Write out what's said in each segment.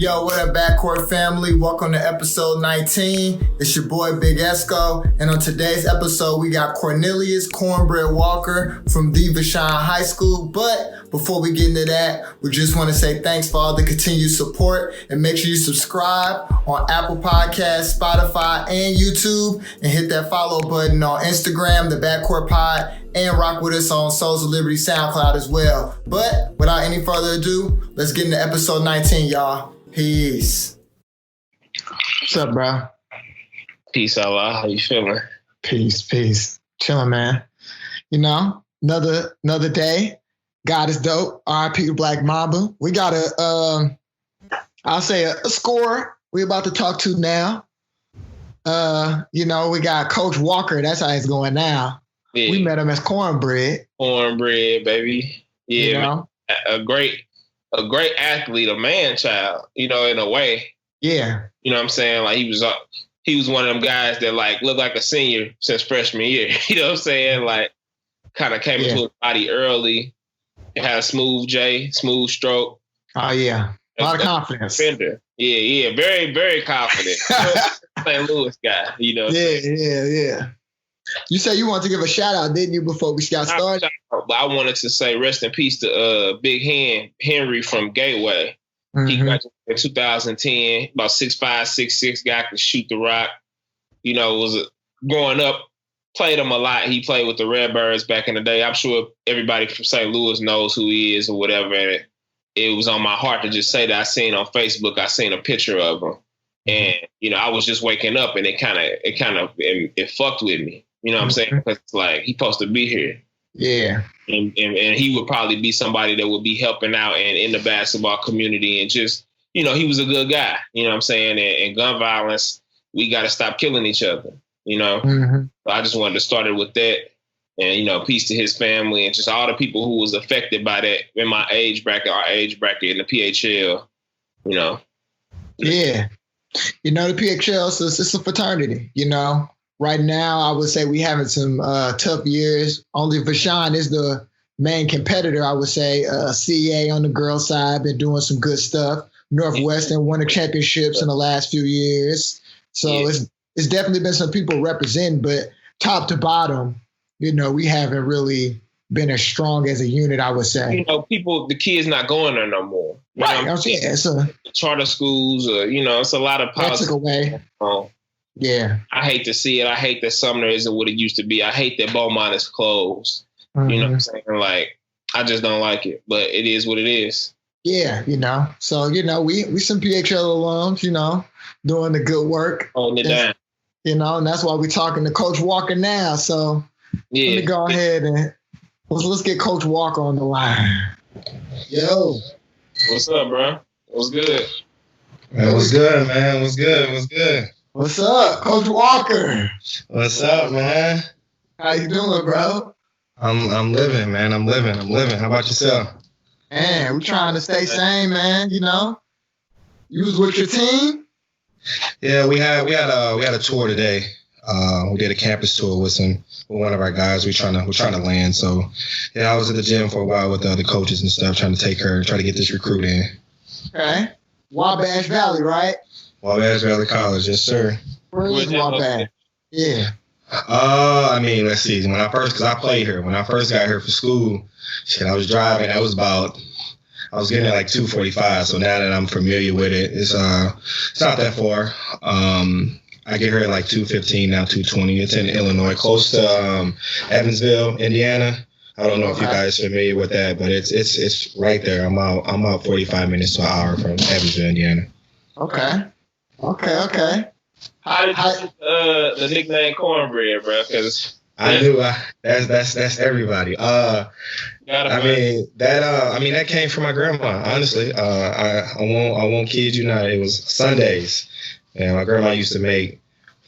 Yo, what up, Backcourt family? Welcome to episode 19. It's your boy, Big Esco. And on today's episode, we got Cornelius Cornbread Walker from the Vashon High School. But before we get into that, we just want to say thanks for all the continued support. And make sure you subscribe on Apple Podcasts, Spotify, and YouTube. And hit that follow button on Instagram, the Backcourt Pod. And rock with us on Souls of Liberty SoundCloud as well. But without any further ado, let's get into episode 19, y'all. Peace. What's up, bro? Peace, Allah. How you feeling? Peace. Chilling, man. You know, another day. God is dope. R.I.P. to Black Mamba. We got a score we about to talk to now. We got Coach Walker. That's how it's going now. Yeah. We met him as Cornbread. Cornbread, baby. Yeah, you know? A great athlete, a man child, in a way. Yeah. You know what I'm saying? Like he was one of them guys that like looked like a senior since freshman year. You know what I'm saying? Like kind of came into his body early. Had a smooth stroke. Oh yeah. A lot of confidence. Defender. Yeah. Very, very confident. St. Louis guy, Yeah. You said you wanted to give a shout out, didn't you, before we got started? But I wanted to say rest in peace to Big Henry from Gateway. Mm-hmm. He graduated in 2010, about 6'5", 6'6", guy could shoot the rock. Was growing up, played him a lot. He played with the Redbirds back in the day. I'm sure everybody from St. Louis knows who he is or whatever. And it was on my heart to just say that I seen on Facebook, I seen a picture of him. And, I was just waking up and it fucked with me. You know what I'm saying? Because it's like, he's supposed to be here. Yeah. And he would probably be somebody that would be helping out and in the basketball community and just, he was a good guy. You know what I'm saying? And gun violence, we got to stop killing each other, So I just wanted to start it with that. And, peace to his family and just all the people who was affected by that in my age bracket, our age bracket in the PHL, Yeah. The PHL, it's a fraternity, Right now, I would say we having some tough years. Only Vashon is the main competitor, I would say. CA on the girls' side, been doing some good stuff. Northwestern won the championships in the last few years. So it's definitely been some people representing, but top to bottom, we haven't really been as strong as a unit, I would say. The kids not going there no more. Right. It's charter schools, it's a lot of politics. That's away. Yeah. I hate to see it. I hate that Sumner isn't what it used to be. I hate that Beaumont is closed. Mm-hmm. You know what I'm saying? Like, I just don't like it, but it is what it is. Yeah, So, we some PHL alums, doing the good work. Holding it down. And that's why we're talking to Coach Walker now. So let me go ahead and let's get Coach Walker on the line. Yo. What's up, bro? What's good? Man, what's good, man? What's good? What's up, Coach Walker? What's up, man? How you doing, bro? I'm living, man. I'm living. How about yourself? Man, we're trying to stay sane, man. You was with your team? Yeah, we had a tour today. We did a campus tour with one of our guys. We're trying to land. So yeah, I was at the gym for a while with the other coaches and stuff, trying to get this recruit in. Okay. Wabash Valley, right? Wabash Valley College, yes, sir. Where is Wabash? Yeah. Let's see. Because I played here. When I first got here for school, I was driving. I was getting at like 2:45. So now that I'm familiar with it, it's not that far. I get here at like 2:15 now, 2:20. It's in Illinois, close to Evansville, Indiana. I don't know if you guys are familiar with that, but it's right there. I'm out 45 minutes to an hour from Evansville, Indiana. Okay. How did you get the nickname Cornbread, bro? Because I knew that's everybody. That came from my grandma. Honestly, I won't kid you not. It was Sundays, and my grandma used to make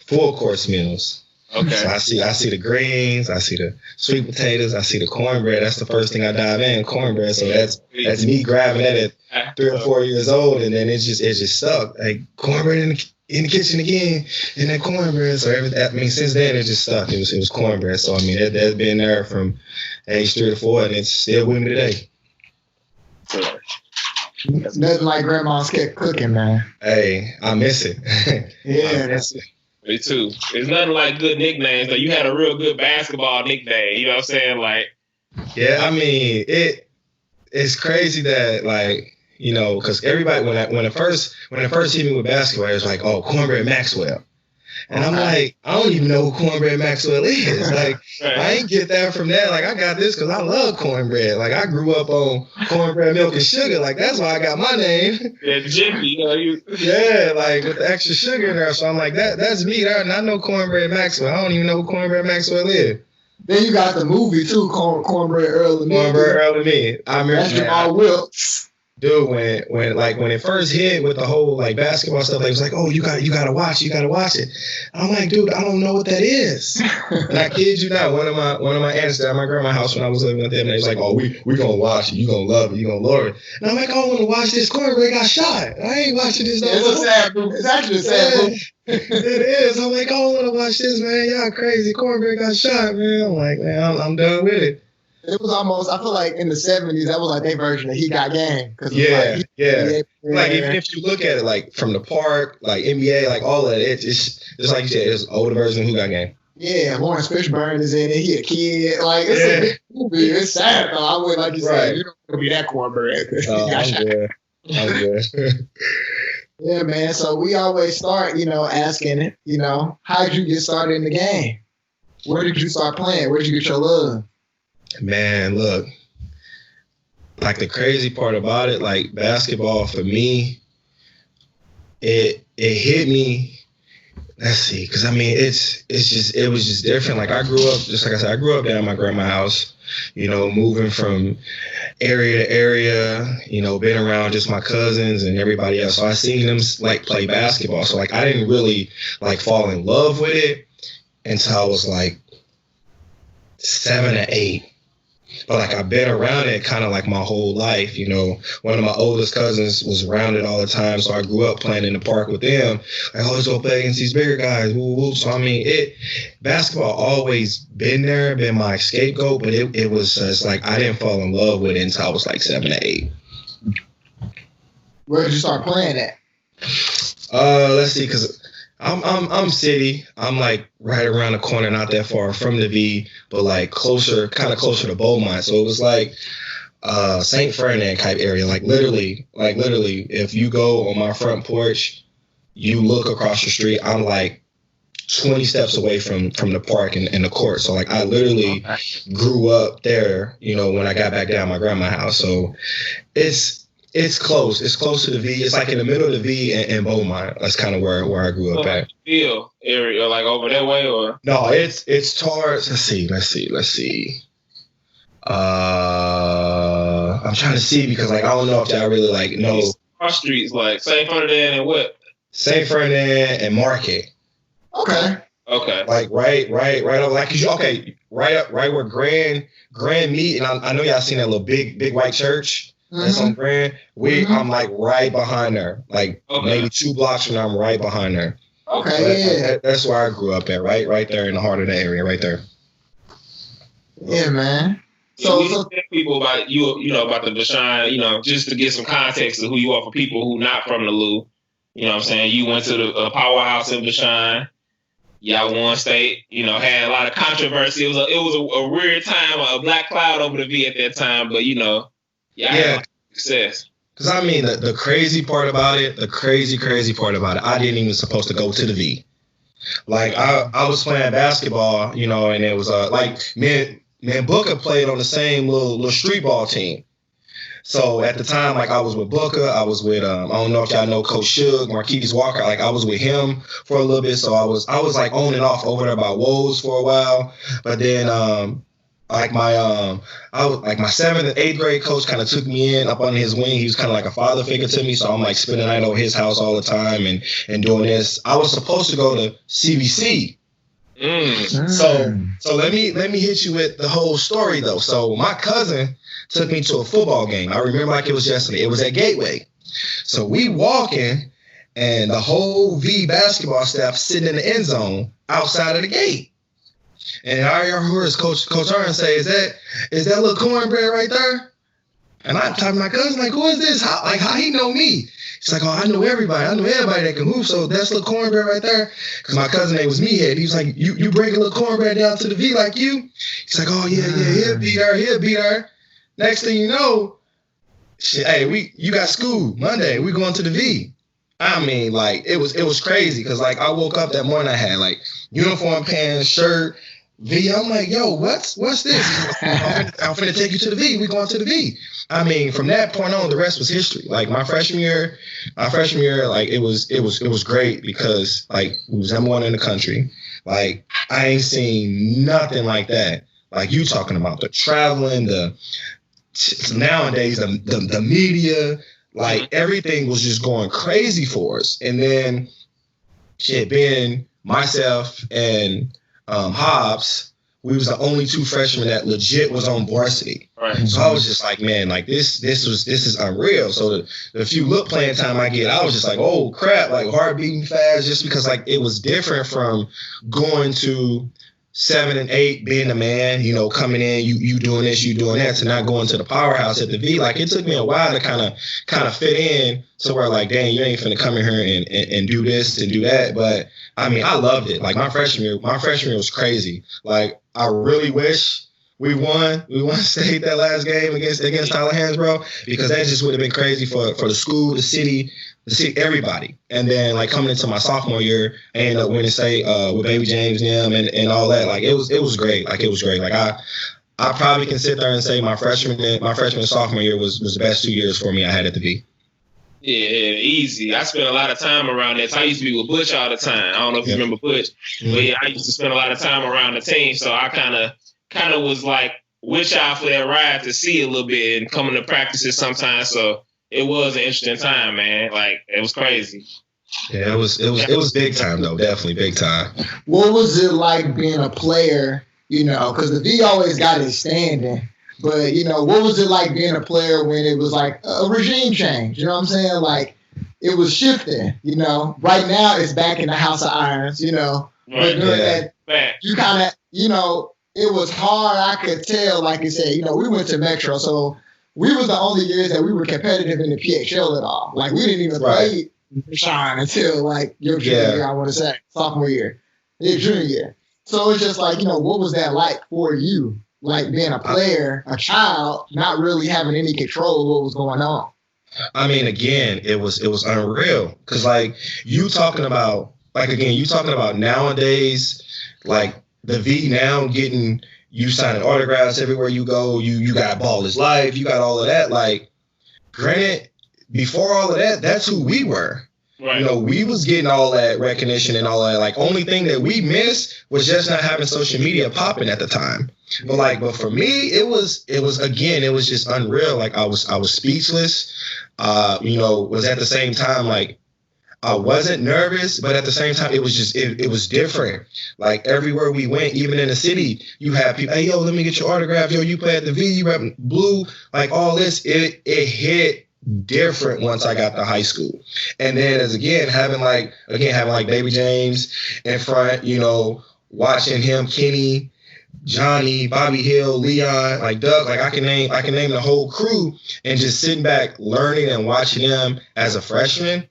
full course meals. Okay. So I see the greens, I see the sweet potatoes, I see the cornbread. That's the first thing I dive in, cornbread. So that's me grabbing that at 3 or 4 years old, and then it just stuck. Like cornbread in the kitchen again, and then cornbread. So since then it just stuck. It was cornbread. So that's been there from age 3 to 4, and it's still with me today. Nothing like grandma's cooking, man. Hey, I miss it. Yeah, that's it. Me too. There's nothing like good nicknames. Though you had a real good basketball nickname. You know what I'm saying? Like, yeah, I mean, it's crazy that like, you know, because everybody when it first hit me with basketball, it was like, oh, Cornbread Maxwell. And I'm like, I don't even know who Cornbread Maxwell is. Like, I ain't get that from that. Like, I got this because I love cornbread. Like, I grew up on cornbread, milk, and sugar. Like, that's why I got my name. Yeah, Jiffy, you know, yeah, like with the extra sugar in there. So I'm like, that's me there. And I know Cornbread Maxwell. I don't even know who Cornbread Maxwell is. Then you got the movie too, Cornbread Earl and Me. Cornbread Earl and Me. I remember that's Jamal Wilkes. Dude, when it first hit with the whole like basketball stuff, like, it was like, oh, you gotta watch it. I'm like, dude, I don't know what that is. And I kid you not, one of my aunts at my grandma's house when I was living with them, and they was like, oh, we gonna watch it, you gonna love it, you gonna love it. And I'm like, I don't want to watch this. Cornbread got shot. I ain't watching this. It's a sad movie. It's actually a sad movie. It is. I'm like, I don't want to watch this, man. Y'all crazy. Cornbread got shot, man. I'm like, man, I'm done with it. It was almost, I feel like in the 70s, that was like their version of He Got Game. Yeah. Like, even if you look at it, like, from the park, like, NBA, like, all of it, it's just like you said, it's older version of Who Got Game. Yeah, Lawrence Fishburne is in it. He a kid. Like, it's a big movie. It's sad, though. I would, like you said, you don't want to be that cornbread. I'm good. Yeah, man. So we always start, asking, how did you get started in the game? Where did you start playing? Where did you get your love? Man, look, like the crazy part about it, like basketball for me, it hit me. Let's see, because I mean, it was just different. Like I grew up, just like I said, I grew up down at my grandma's house, moving from area to area, being around just my cousins and everybody else. So I seen them like play basketball. So like I didn't really like fall in love with it until I was like 7 or 8. But like I've been around it kind of like my whole life, One of my oldest cousins was around it all the time, so I grew up playing in the park with them. I always go play against these bigger guys. Woo, woo. So I mean, basketball always been there, been my scapegoat, but it was just like I didn't fall in love with it until I was like 7 or 8. Where did you start playing at? Let's see, because I'm city. I'm like right around the corner, not that far from the V, but like kind of closer to Beaumont. So it was like St. Ferdinand type area. Like literally, if you go on my front porch, you look across the street, I'm like 20 steps away from the park and the court. So like I literally grew up there, when I got back down my grandma's house. So it's close. It's close to the V. It's like in the middle of the V and Beaumont. That's kind of where I grew up at. Field area, like over that way, or no? It's towards. Let's see. I'm trying to see because like I don't know if y'all really like know. Our streets like St. Ferdinand and what? St. Ferdinand and Market. Okay. Like right over like right where Grand meet, and I know y'all seen that little big white church. That's on Grand. I'm like right behind her, like maybe 2 blocks from there. I'm right behind her. Okay, that's where I grew up at, right there in the heart of the area, right there. Yeah, man. So we tell people about about the Vashon, just to get some context of who you are for people who not from the Lou. You know what I'm saying? You went to the powerhouse in Vashon. Y'all won state. Had a lot of controversy. It was a weird time, a black cloud over the V at that time, but Yeah, success. Because I mean, the crazy part about it, I didn't even supposed to go to the V. Like I was playing basketball, and it was like me and Booker played on the same little street ball team. So at the time, like I was with Booker, I was with I don't know if y'all know Coach Suge, Cornelius Walker. Like I was with him for a little bit, so I was like on and off over there by Woes for a while, but then like my 7th and 8th grade coach kind of took me in up under his wing. He was kind of like a father figure to me. So I'm like spending the night over his house all the time and doing this. I was supposed to go to CBC. So let me hit you with the whole story though. So my cousin took me to a football game. I remember like it was yesterday. It was at Gateway. So we walking and the whole V basketball staff sitting in the end zone outside of the gate. And I heard Coach Aaron say, is that little cornbread right there? And I'm talking to my cousin, like, who is this? How he know me? He's like, oh, I know everybody. I know everybody that can hoop. So that's little Cornbread right there. Because my cousin name was Meathead. He was like, you bring a little Cornbread down to the V like you? He's like, oh, yeah, he'll beat her. Next thing you know, shit, hey, you got school Monday. We going to the V. I mean, like, it was crazy. Because, like, I woke up that morning, I had, like, uniform, pants, shirt, V. I'm like, yo, what's this? I'm finna take you to the V. We going to the V. I mean, from that point on, the rest was history. Like my freshman year, like it was great because like we was number one in the country. Like I ain't seen nothing like that. Like you talking about the traveling, nowadays the media, like everything was just going crazy for us. And then shit, being myself and Hobbs, we was the only two freshmen that legit was on varsity. Right. So I was just like, man, like this is unreal. So the few look playing time I get, I was just like, oh crap, like heart beating fast, just because like it was different from going to 7 and 8, being the man, you know, coming in, you doing this, you doing that, to not going to the powerhouse at the V. Like it took me a while to kind of fit in to where like, dang, you ain't finna come in here and do this and do that. But I mean, I loved it. Like my freshman year was crazy. Like I really wish we won state that last game against Tyler Hansbrough, because that just would have been crazy for the school, the city, everybody. And then like coming into my sophomore year, I ended up winning state with Baby James and all that. Like it was great. Like it was great. Like I probably can sit there and say my freshman and sophomore year was the best 2 years for me I had at the V. Yeah, easy. I spent a lot of time around that. So I used to be with Butch all the time. I don't know if you remember Butch, but yeah, I used to spend a lot of time around the team. So I kind of was like wish out for that ride to see a little bit and coming to practices sometimes. So it was an interesting time, man. Like it was crazy. Yeah, it was big time though. Definitely big time. What was it like being a player? You know, because the V always got its standing. But, you know, what was it like being a player when it was like a regime change? You know what I'm saying? Like, it was shifting, you know. Right now, it's back in the House of Irons, you know. Right. But during that, you kind of, you know, it was hard. I could tell, like you said, you know, we went to Metro. So we was the only years that we were competitive in the PHL at all. Like, we didn't even play Vashon until, like, your junior year, I want to say, sophomore year, your junior year. So it's just like, you know, what was that like for you? Like being a player, a child, not really having any control of what was going on. I mean, again, it was unreal. Cause like you talking about nowadays, like the V now getting you signing autographs everywhere you go. You got Ball is Life. You got all of that. Like, granted, before all of that, that's who we were. Right. You know, we was getting all that recognition and all that. Like, only thing that we missed was just not having social media popping at the time. But for me, it was just unreal. Like I was speechless. You know, was at the same time like I wasn't nervous, but at the same time it was just it was different. Like everywhere we went, even in the city, you had people, hey yo, let me get your autograph. Yo, you play at the V, you rep blue, like all this. It hit different once I got to high school. And then having like Baby James in front, you know, watching him, Kenny, Johnny, Bobby Hill, Leon, like Doug, like I can name the whole crew, and just sitting back, learning and watching them as a freshman,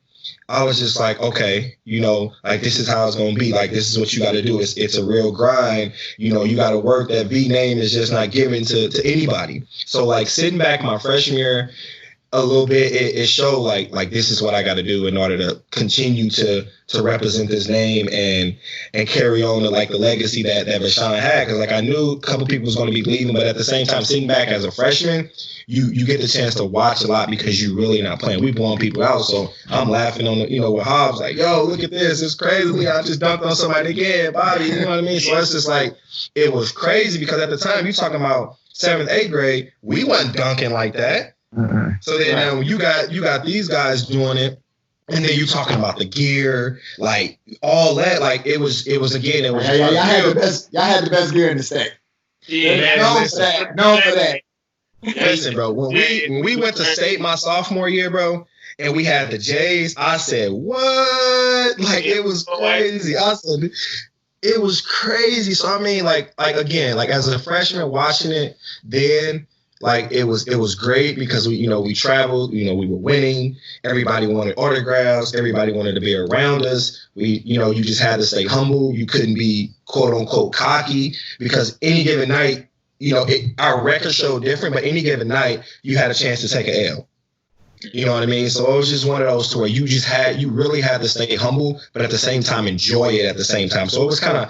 I was just like, okay, you know, like this is how it's gonna be. Like this is what you got to do. It's a real grind. You know, you got to work. That V name is just not given to anybody. So like sitting back my freshman year, a little bit, it showed like this is what I got to do in order to continue to represent this name and carry on like the legacy that Vashon had. Because like I knew a couple people was going to be leaving, but at the same time, sitting back as a freshman, you get the chance to watch a lot because you really not playing. We blowing people out, so I'm laughing on with Hobbs like, yo, look at this, it's crazy. I just dunked on somebody again, Bobby. You know what I mean? So it's just like it was crazy because at the time you talking about 7th, 8th grade, we wasn't dunking like that. Mm-hmm. So then now you got these guys doing it, and then you talking about the gear, like all that, like it was again. It was y'all had the best gear in the state. Yeah, known for that. Listen, bro, when we went to state my sophomore year, bro, and we had the J's, I said, what? Like it was crazy. I said it was crazy. So I mean, like again, like as a freshman watching it then. Like it was great because we traveled, we were winning. Everybody wanted autographs. Everybody wanted to be around us. You just had to stay humble. You couldn't be quote unquote cocky because any given night, our record showed different, but any given night you had a chance to take an L. You know what I mean? So it was just one of those to where you really had to stay humble, but at the same time enjoy it at the same time. So it was kind of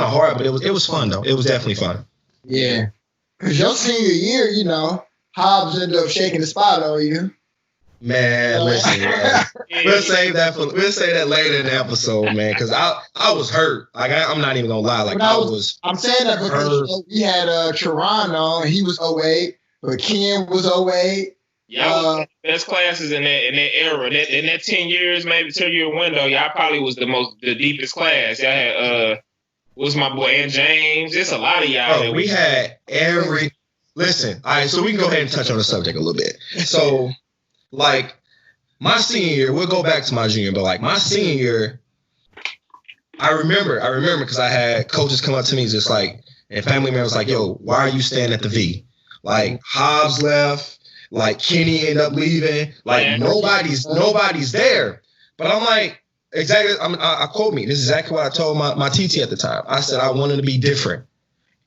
hard, but it was fun though. It was definitely fun. Yeah. Cause your senior year, Hobbs ended up shaking the spot on you. Man, listen, man. We'll say that later in the episode, man. Cause I was hurt. Like I'm not even gonna lie. Like I'm saying that because we had Teron on. He was 08, but Ken was 08. Y'all best classes in that era. In that 10 years, maybe 2-year window, y'all probably was the deepest class. Y'all had was my boy and James. There's a lot of y'all. Oh, we had every. Listen, all right. So we can go ahead and touch on the subject a little bit. So, like my senior year, we'll go back to my junior, but like my senior year, I remember because I had coaches come up to me just like, and family members like, "Yo, why are you staying at the V?" Like Hobbs left. Like Kenny ended up leaving. Like nobody's there. But I'm like, exactly. I quote me. This is exactly what I told my TT at the time. I said I wanted to be different.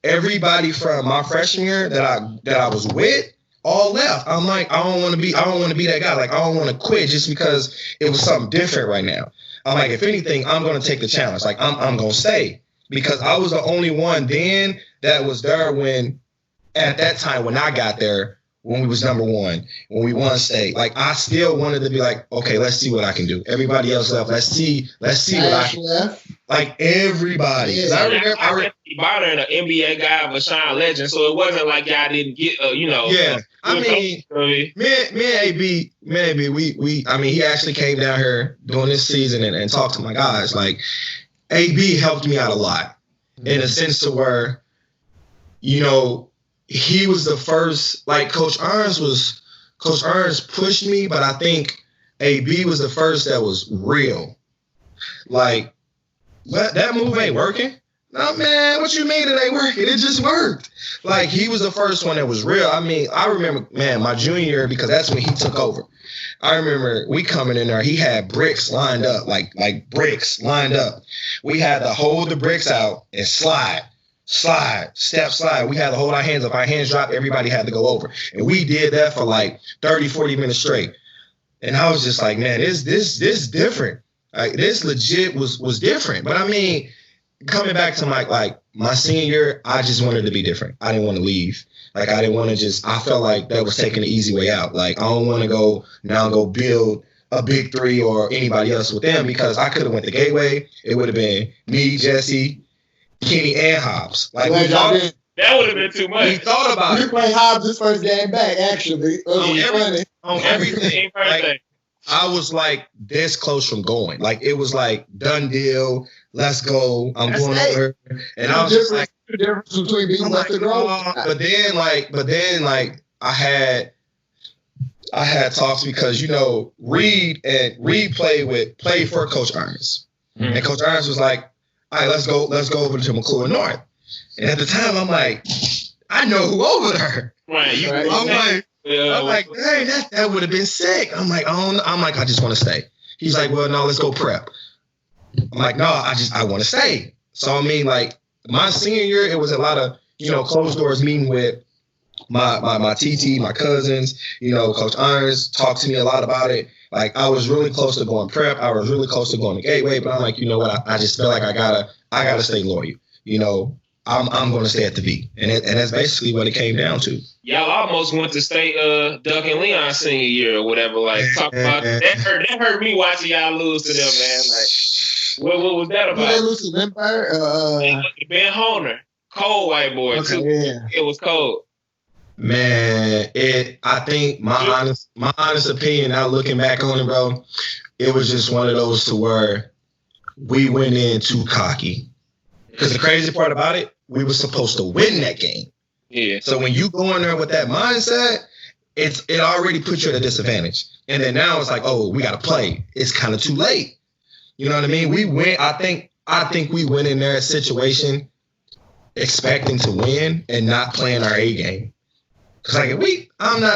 Everybody from my freshman year that I was with all left. I'm like, I don't want to be that guy. Like I don't want to quit just because it was something different right now. I'm like, if anything, I'm gonna take the challenge. Like I'm gonna stay because I was the only one then that was there when at that time when I got there. When we was number one, when we won state, like I still wanted to be like, okay, let's see what I can do. Everybody else left. Let's see what I can do. Like everybody. Yeah. I remember Bonner, an NBA guy, Vashon legend. So it wasn't like y'all didn't get, Yeah, I mean, me and AB, we. I mean, he actually came down here during this season and talked to my guys. Like AB helped me out a lot in a sense to where, he was the first, like Coach Ernst pushed me, but I think AB was the first that was real. Like, that move ain't working. No, man, what you mean it ain't working? It just worked. Like, he was the first one that was real. I mean, I remember, man, my junior year, because that's when he took over. I remember we coming in there, he had bricks lined up, like bricks lined up. We had to hold the bricks out and slide. Step slide. We had to hold our hands up. Our hands dropped. Everybody had to go over. And we did that for like 30, 40 minutes straight. And I was just like, man, this different. Like this legit was different. But I mean, coming back to my senior year, I just wanted to be different. I didn't want to leave. Like I didn't want to I felt like that was taking the easy way out. Like I don't want to go build a big three or anybody else with them because I could have went the Gateway. It would have been me, Jesse, Kenny and Hobbs. Like that would have been too much. We thought about it. We played Hobbs this first game back, actually. On everything. Like, I was like this close from going. Like it was like done deal. Let's go. I'm going over. And I was just like the difference between being left and right. But then I had talks because Reed played for Coach Ernst. Mm-hmm. And Coach Ernst was like, all right, let's go over to McClure North. And at the time, I'm like, I know who over there. Right. I'm like, dang, that would have been sick. I'm like, I just want to stay. He's like, well, no, let's go prep. I'm like, no, I want to stay. So I mean, like my senior year, it was a lot of closed doors meeting with my TT, my cousins. Coach Ernst talked to me a lot about it. Like I was really close to going prep. I was really close to going to Gateway, but I'm like, you know what? I just feel like I gotta stay loyal. I'm going to stay at the V, and that's basically what it came down to. Y'all almost went to state Duck and Leon senior year or whatever. Like talk about that hurt me watching y'all lose to them, man. Like what was that about? Did they lose to Lindbergh? Ben Honer, cold white boy too. Yeah. It was cold. Man, I think my honest opinion, now looking back on it, bro, it was just one of those to where we went in too cocky. Because the crazy part about it, we were supposed to win that game. Yeah. So when you go in there with that mindset, it already puts you at a disadvantage. And then now it's like, oh, we got to play. It's kind of too late. You know what I mean? We went. I think we went in there situation expecting to win and not playing our A game. Cause like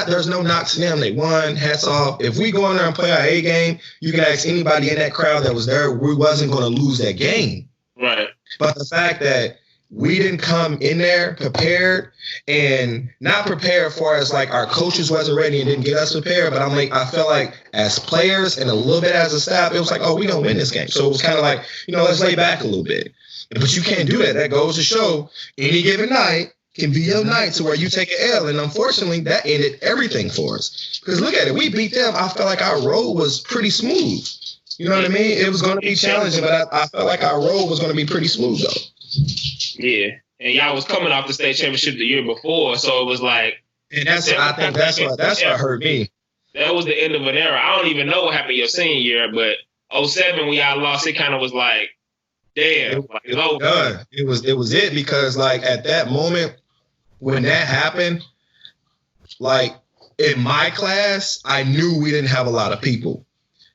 there's no knock to them. They won, hats off. If we go in there and play our A game, you can ask anybody in that crowd that was there, we wasn't going to lose that game. Right. But the fact that we didn't come in there prepared, and not prepared for as like our coaches wasn't ready and didn't get us prepared. But I felt like as players and a little bit as a staff, it was like, oh, we gonna win this game. So it was kind of like, let's lay back a little bit. But you can't do that. That goes to show any given night can be your night to where you take an L. And unfortunately, that ended everything for us. Because look at it. We beat them. I felt like our road was pretty smooth. You know what I mean? It was going to be challenging, but I felt like our road was going to be pretty smooth, though. Yeah. And y'all was coming off the state championship the year before. So it was like. And I think that's what hurt me. That was the end of an era. I don't even know what happened your senior year, but 07 when y'all lost, it kind of was like, damn. It was it because, like, at that moment, when that happened, like, in my class, I knew we didn't have a lot of people.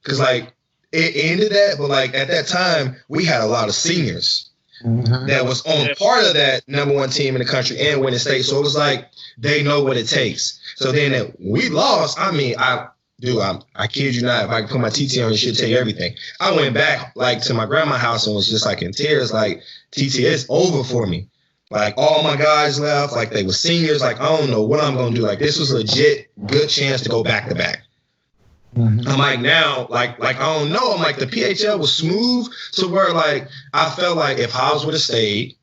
Because, like, it ended that, but, like, at that time, we had a lot of seniors that was on part of that number one team in the country and winning state. So it was like, they know what it takes. So then we lost. I mean, I kid you not, if I could put my TT on, it should tell you everything. I went back, like, to my grandma's house and was just, like, in tears, like, TT, it's over for me. Like, all my guys left, like, they were seniors. Like, I don't know what I'm going to do. Like, this was legit good chance to go back to back. I'm like, now, like, I don't know. I'm like, the PHL was smooth to where, like, I felt like if Hobbs would have stayed,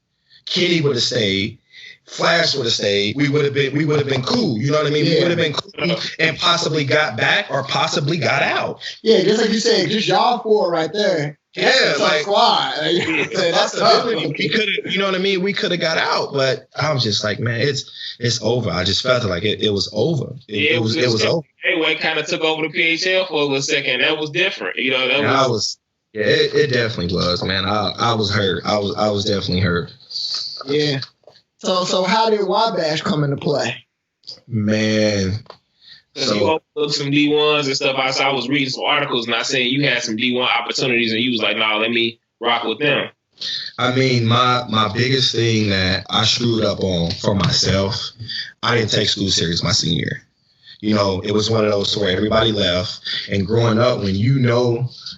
Kenny would have stayed, Flash would have stayed, we would have been cool. You know what I mean? Yeah. We would have been cool and possibly got back or possibly got out. Yeah, just like you said, just y'all four right there. Yeah, like squad. That's the we could have, you know what I mean? We could have got out, but I was just like, man, it's over. I just felt like it was over. It was over. Anyway, kind of took over the PHL for a little second. That was different, it definitely was, man. I was hurt. I was definitely hurt. Yeah. So how did Wabash come into play? Man. So you overlooked some D1s and stuff. I was reading some articles and I said you had some D1 opportunities and you was like, nah, let me rock with them. I mean, my biggest thing that I screwed up on for myself, I didn't take school serious my senior year. It was one of those where everybody left. And growing up, when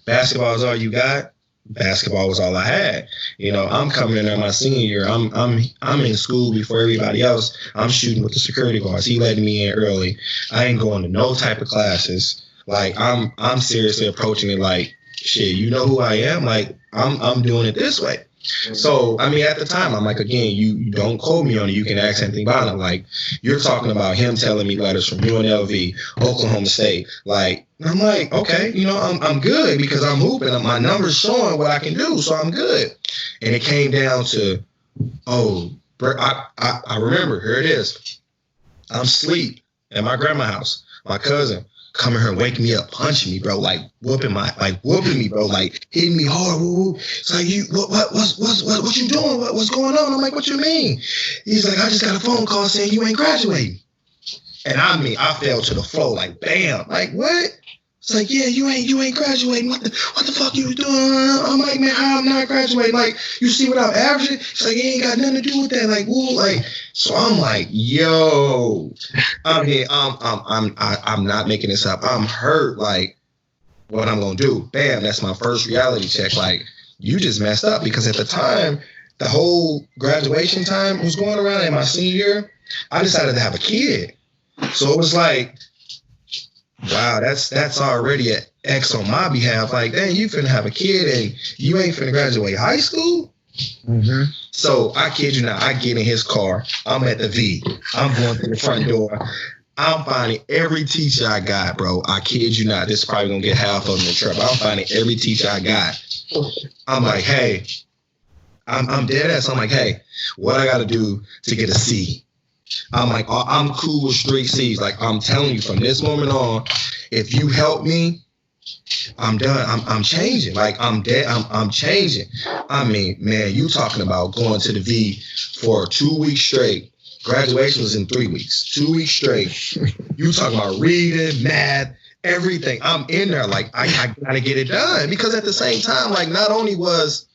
basketball is all you got, basketball was all I had. I'm coming in there my senior year. I'm in school before everybody else. I'm shooting with the security guards. He letting me in early. I ain't going to no type of classes. Like, I'm seriously approaching it like, shit, you know who I am? Like, I'm doing it this way. So, I mean, at the time, I'm like, again, you don't quote me on it. You can ask anything about it. Like, you're talking about him telling me letters from UNLV, Oklahoma State. Like, I'm like, okay, I'm good because I'm hooping. My numbers showing what I can do, so I'm good. And it came down to, I remember, here it is. I'm asleep at my grandma's house. My cousin coming here and waking me up, punching me, bro, like whooping me, bro, like hitting me hard. Woo. It's like, what you doing? What's going on? I'm like, what you mean? He's like, I just got a phone call saying you ain't graduating. And I fell to the floor like, bam, like what? It's like, yeah, you ain't graduating. What the fuck you doing? I'm like, man, how I'm not graduating? Like, you see what I'm averaging? It's like, it ain't got nothing to do with that. Like, woo, like, so I'm like, yo, I'm here. I'm not making this up. I'm hurt. Like, what I'm gonna do? Bam, that's my first reality check. Like, you just messed up because at the time, the whole graduation time was going around in my senior year. I decided to have a kid, so it was like, wow, that's already an X on my behalf. Like, dang, you finna have a kid and you ain't finna graduate high school? Mm-hmm. So I kid you not, I get in his car. I'm at the V. I'm going through the front door. I'm finding every teacher I got, bro. I kid you not. This is probably gonna get half of them in trouble. I'm finding every teacher I got. I'm like, hey, I'm dead ass. I'm like, hey, what I gotta do to get a C? I'm like, I'm cool with straight C's. Like, I'm telling you, from this moment on, if you help me, I'm done. I'm changing. Like, I'm dead. I'm changing. I mean, man, you talking about going to the V for 2 weeks straight. Graduation was in 3 weeks. 2 weeks straight. You talking about reading, math, everything. I'm in there. Like, I gotta get it done. Because at the same time, like, not only was,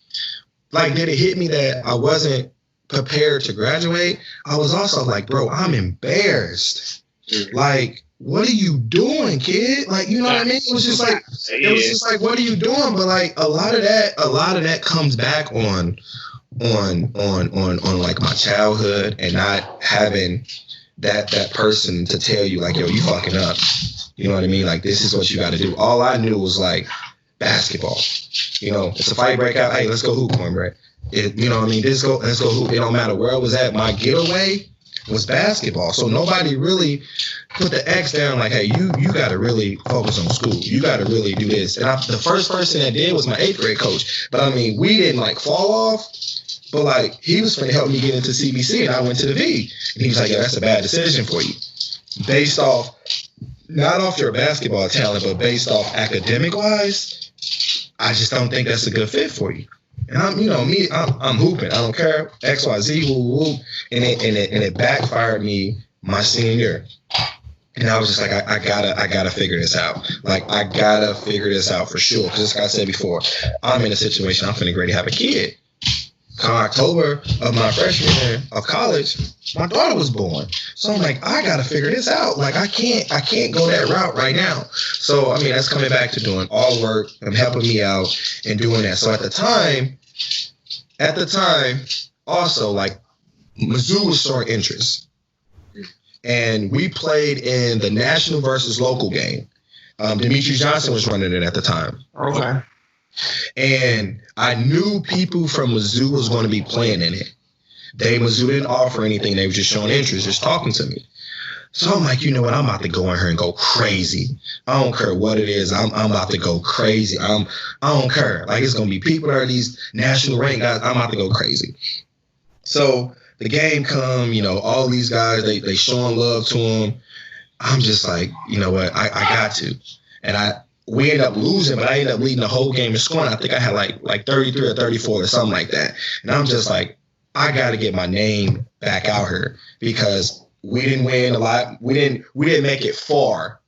like, did it hit me that I wasn't prepared to graduate, I was also like, bro, I'm embarrassed. Like, what are you doing, kid? Like, you know what I mean? It was just like, what are you doing? But like a lot of that comes back on like my childhood and not having that person to tell you like, yo, you fucking up. You know what I mean? Like, this is what you got to do. All I knew was like basketball. You know, it's a fight breakout. Hey, let's go hoop, Cornbread. You know what I mean? Let's go hoop. It don't matter where I was at. My getaway was basketball. So nobody really put the X down like, hey, you got to really focus on school. You got to really do this. And the first person that did was my 8th grade coach. But I mean, we didn't like fall off. But like, he was going to help me get into CBC, and I went to the V. And he was like, yeah, that's a bad decision for you. Based off, not off your basketball talent, but based off academic-wise, I just don't think that's a good fit for you. And I'm hooping. I don't care. X, Y, Z, whoop. And it backfired me my senior year. And I was just like, I gotta figure this out. Like, I gotta figure this out for sure. Because like I said before, I'm in a situation, I'm finna ready to have a kid. Come October of my freshman year of college, my daughter was born. So I'm like, I gotta figure this out. Like, I can't go that route right now. So I mean, that's coming back to doing all work and helping me out and doing that. So at the time, also like Mizzou was showing interest, and we played in the national versus local game. Demetri Johnson was running it at the time. Okay. And I knew people from Mizzou was going to be playing in it. Mizzou didn't offer anything. They were just showing interest, just talking to me. So I'm like, you know what? I'm about to go in here and go crazy. I don't care what it is. I'm about to go crazy. I don't care. Like, it's going to be people that are these national ranked guys. I'm about to go crazy. So the game come, you know, all these guys, they showing love to them. I'm just like, you know what? I got to. And we ended up losing, but I ended up leading the whole game in scoring. I think I had like 33 or 34 or something like that. And I'm just like, I got to get my name back out here, because we didn't win a lot. We didn't make it far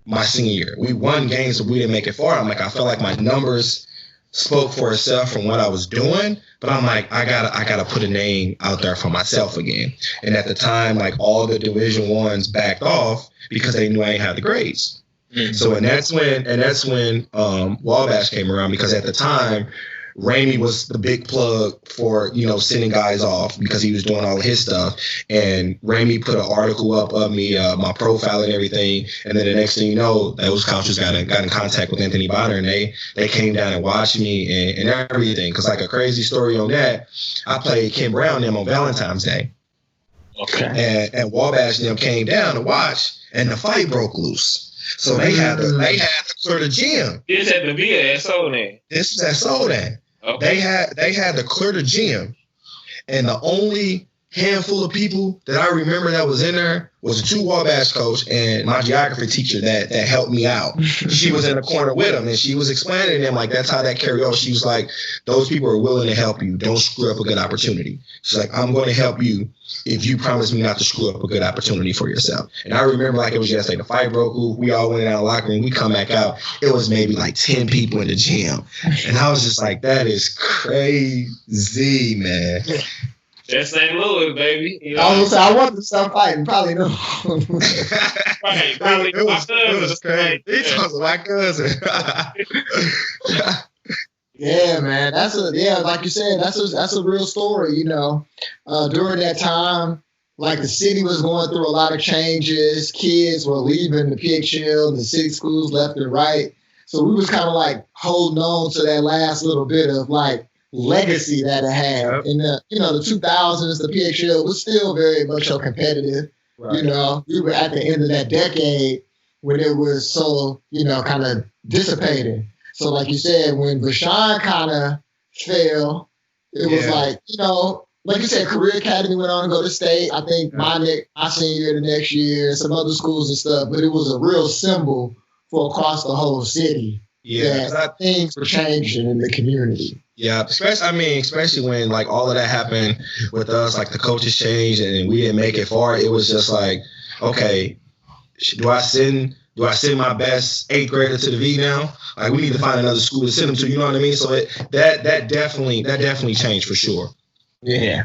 my senior year. We won games, but we didn't make it far. I'm like, I felt like my numbers spoke for itself from what I was doing, but I'm like, I gotta put a name out there for myself again. And at the time, like, all the Division I's backed off because they knew I ain't had the grades. Mm-hmm. So and that's when Wabash came around, because at the time, Ramey was the big plug for, you know, sending guys off, because he was doing all of his stuff. And Ramey put an article up of me, my profile and everything. And then the next thing you know, those coaches got in contact with Anthony Bonner, and they came down and watched me and everything. Because like a crazy story on that, I played Kim Brown and them on Valentine's Day. Okay. And Wabash and them came down to watch, and the fight broke loose. So they had to clear the gym. This had to be at Sodan. This was at Sodan. Okay. They had to clear the gym, and the only handful of people that I remember that was in there was a 2 Wabash coach and my geography teacher that helped me out. She was in the corner with them, and she was explaining to them, like, that's how that carried on. She was like, those people are willing to help you. Don't screw up a good opportunity. She's like, I'm going to help you if you promise me not to screw up a good opportunity for yourself. And I remember like it was yesterday, the fight broke loose. We all went down the locker room. We come back out. It was maybe like 10 people in the gym. And I was just like, that is crazy, man. That's St. Louis, baby. You know? I was gonna say, I want to stop fighting. Probably no. Right, probably it was crazy. He talks my cousin. Yeah, man. Like you said, that's a real story. You know, during that time, like, the city was going through a lot of changes. Kids were leaving the picture. The city schools left and right. So we was kind of like holding on to that last little bit of like legacy that it had. Yep. In the 2000s, the PXL was still very much so competitive. Right. You know, we were at the end of that decade when it was so, kind of dissipating. So like you said, when Vashon kind of fell, it was like, like you said, Career Academy went on to go to state. I think my senior year the next year, some other schools and stuff, but it was a real symbol for across the whole city. Yeah, that things were changing in the community. Yeah, especially when like all of that happened with us, like the coaches changed and we didn't make it far. It was just like, okay, do I send my best 8th grader to the V now? Like, we need to find another school to send them to. You know what I mean? So that definitely changed for sure. Yeah.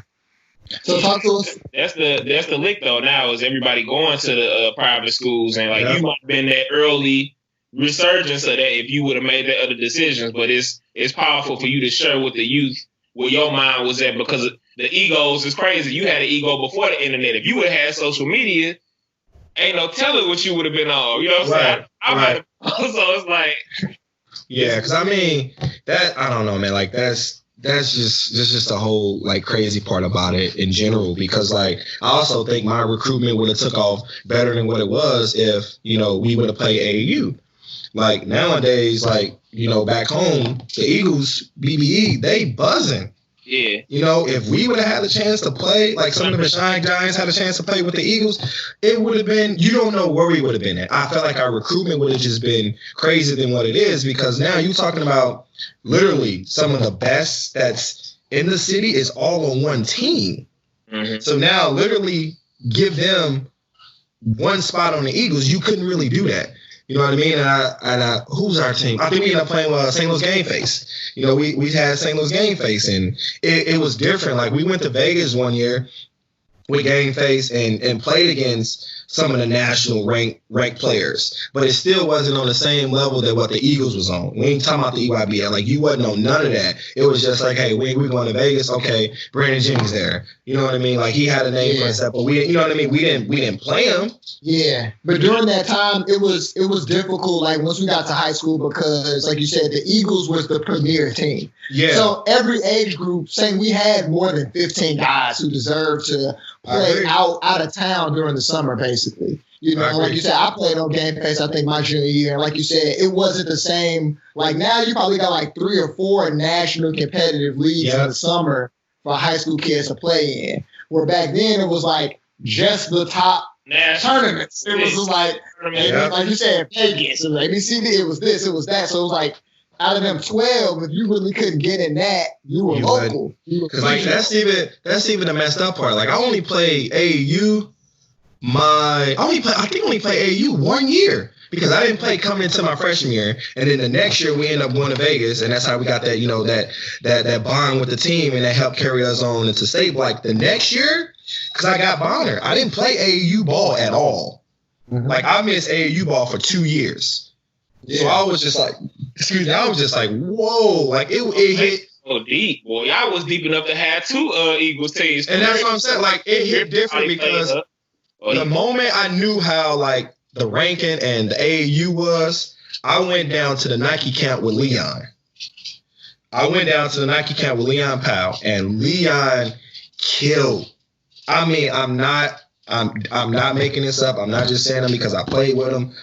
So talk to us. That's the lick though. Now is everybody going to the private schools, and like you might have been that early resurgence of that if you would have made the other decisions. But it's powerful for you to share with the youth where your mind was at, because the egos is crazy. You had an ego before the internet. If you would have had social media, ain't no telling what you would have been on. You know what I'm saying? So it's like, yeah, because I mean that I don't know, man. Like that's just a whole like crazy part about it in general, because like I also think my recruitment would have took off better than what it was if, you know, we would have played AAU. Like nowadays, like, you know, back home, the Eagles, BBE, they buzzing. Yeah. You know, if we would have had a chance to play, like some of the Vashon Giants had a chance to play with the Eagles, it would have been, you don't know where we would have been at. I felt like our recruitment would have just been crazier than what it is, because now you're talking about literally some of the best that's in the city is all on one team. Mm-hmm. So now literally give them one spot on the Eagles. You couldn't really do that. You know what I mean? And I who's our team? I think we ended up playing St. Louis Game Face. You know, we had St. Louis Game Face, and it was different. Like we went to Vegas one year with Game Face and played against some of the national ranked players, but it still wasn't on the same level that what the Eagles was on. We ain't talking about the EYBL. Like you wasn't on none of that. It was just like, hey, we going to Vegas. Okay, Brandon Jennings there. You know what I mean? Like he had a name for himself, but we, you know what I mean? We didn't play him. Yeah, but during that time, it was difficult. Like once we got to high school, because like you said, the Eagles was the premier team. Yeah. So every age group, saying we had more than 15 guys who deserved to play out of town during the summer, basically. You know, like you said, I played on Game Face, I think, my junior year. And like you said, it wasn't the same. Like now you probably got like 3 or 4 national competitive leagues in the summer for high school kids to play in. Where back then it was like just the top tournaments. It was just like, like you said, Vegas. It was ABCD, it was this, it was that. So it was like, out of them 12, if you really couldn't get in that, you were local. Because like that's even the messed up part. Like I only played AAU. I think only played AAU 1 year, because I didn't play coming into my freshman year, and then the next year we ended up going to Vegas, and that's how we got that, you know, that bond with the team, and that helped carry us on into state. Like the next year, because I got Bonner, I didn't play AAU ball at all. Mm-hmm. Like I missed AAU ball for 2 years. Yeah. So I was just like, whoa, like it hit so deep, boy. Y'all was deep enough to have 2 Eagles teams. And that's what I'm saying. Like it hit different, because the moment I knew how like the ranking and the AAU was, I went down to the Nike camp with Leon. Powell, and Leon killed. I mean, I'm not making this up. I'm not just saying them because I played with him.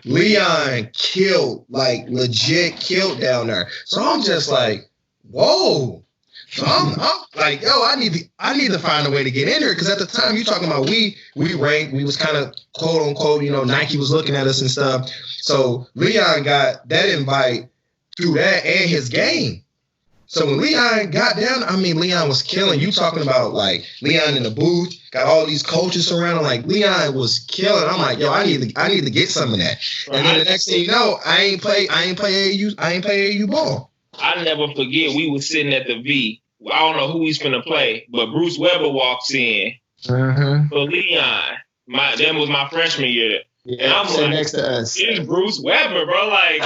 Leon killed, like legit killed down there. So I'm just like, whoa. So I'm like, yo, I need to find a way to get in there, because at the time you talking about we ranked, we was kind of quote unquote, you know, Nike was looking at us and stuff. So Leon got that invite through that and his game. So when Leon got down, I mean, Leon was killing. You talking about like Leon in the booth, got all these coaches around him. Like Leon was killing. I'm like, yo, I need to get some of that. And then the next thing you know, I ain't play AAU ball. I never forget, we was sitting at the V. I don't know who he's finna play, but Bruce Weber walks in for Leon. That was my freshman year. Yeah, and I'm like, next to us. It's Bruce Weber, bro. Like,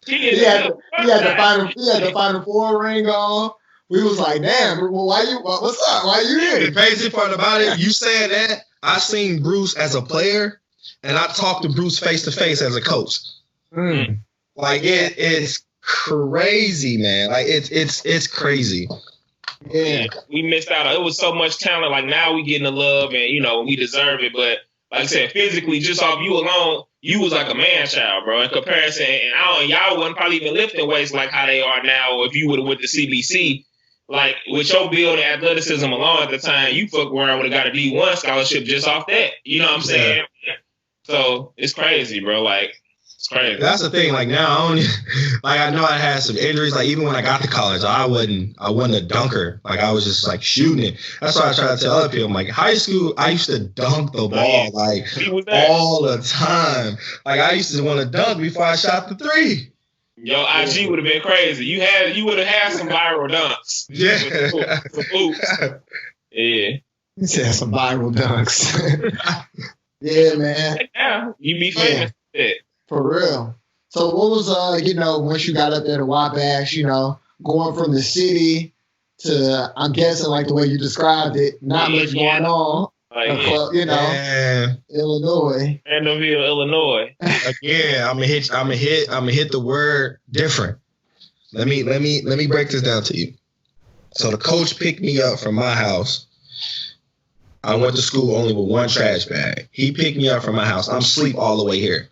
he had the Final Four ring on. We was like, damn, well, what's up? Why you here? The crazy part about it, you saying that, I seen Bruce as a player, and I talked to Bruce face to face as a coach. Like it's crazy, man. Like it's crazy. Yeah, we missed out. It was so much talent. Like now we getting the love, and you know we deserve it. But like I said, physically, just off you alone, you was like a man child, bro. In comparison, and y'all wasn't probably even lifting weights like how they are now. If you would have went to CBC, like with your build and athleticism alone at the time, you fuck around would have got a D1 scholarship just off that. You know what I'm saying? So it's crazy, bro. Like. It's crazy. That's the thing. Like now, I know I had some injuries. Like even when I got to college, I wasn't a dunker. Like I was just like shooting it. That's why I try to tell other people. I'm like, high school, I used to dunk the ball like all the time. Like I used to want to dunk before I shot the 3. Your IG would have been crazy. You would have had some viral dunks. Yeah. Some oops. Yeah. He said some viral dunks. Yeah, man. Yeah, you be famous. Yeah. For real. So what was once you got up there to Wabash, going from the city to, I'm guessing like the way you described it, not much going on. Illinois. Randallville, Illinois. Again, I'm gonna hit the word different. Let me break this down to you. So the coach picked me up from my house. I went to school only with one trash bag. He picked me up from my house. I'm asleep all the way here.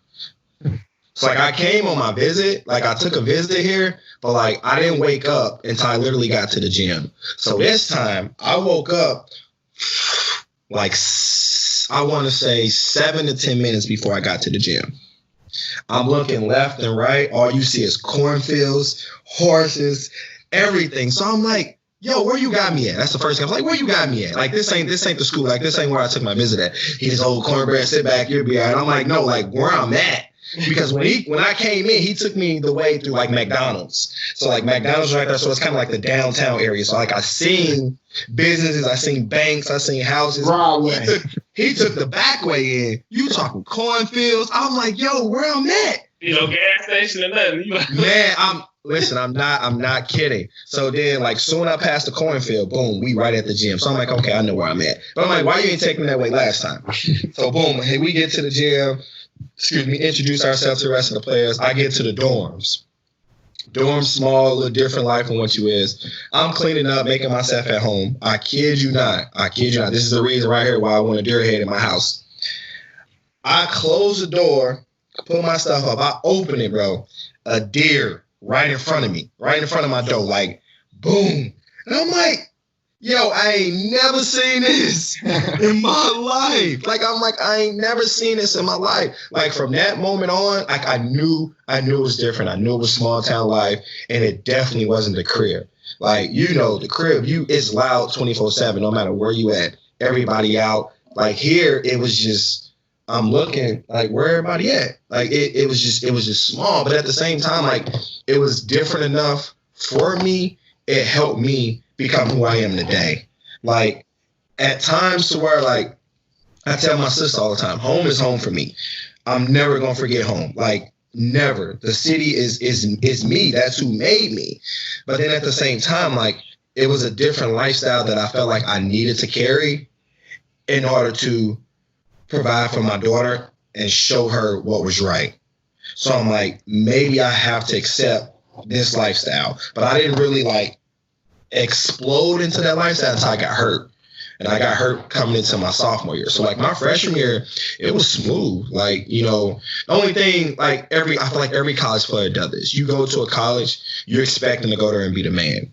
So like I came on my visit, like I took a visit here, but like I didn't wake up until I literally got to the gym. So this time I woke up like I want to say 7 to 10 minutes before I got to the gym. I'm looking left and right. All you see is cornfields, horses, everything. So I'm like, yo, where you got me at? That's the first thing. I was like, where you got me at? Like, this ain't the school. Like, this ain't where I took my visit at. He just, Cornbread, sit back, you'll be all right. And I'm like, no, like, where I'm at. Because when I came in, he took me the way through, like, McDonald's. So, like, McDonald's right there. So it's kind of like the downtown area. So, like, I seen businesses, I seen banks, I seen houses. He took the back way in. You talking cornfields. I'm like, yo, where I'm at? Gas station or nothing. Man, I'm not kidding. So then, like, soon I passed the cornfield, boom, we right at the gym. So I'm like, okay, I know where I'm at. But I'm like, why you ain't taking me that way last time? So boom, hey, we get to the gym, introduce ourselves to the rest of the players. I get to the dorms. Dorms small, a little different life than what you is. I'm cleaning up, making myself at home. I kid you not. This is the reason right here why I want a deer head in my house. I close the door, put my stuff up. I open it, bro. A deer right in front of me, right in front of my door, like, boom. And I'm like, yo, I ain't never seen this in my life. Like, I ain't never seen this in my life. Like, from that moment on, like, I knew it was different. I knew it was small town life, and it definitely wasn't the crib. Like, the crib, it's loud 24/7, no matter where you at. Everybody out. Like, here, it was just, I'm looking like where everybody at. Like it was just small, but at the same time, like it was different enough for me. It helped me become who I am today. Like at times to where like I tell my sister all the time, home is home for me. I'm never gonna forget home. Like never. The city is me. That's who made me. But then at the same time, like it was a different lifestyle that I felt like I needed to carry in order to provide for my daughter and show her what was right. So I'm like, maybe I have to accept this lifestyle. But I didn't really like explode into that lifestyle until I got hurt. And I got hurt coming into my sophomore year. So like my freshman year, it was smooth. Like, the only thing, like I feel like every college player does this. You go to a college, you're expecting to go there and be the man.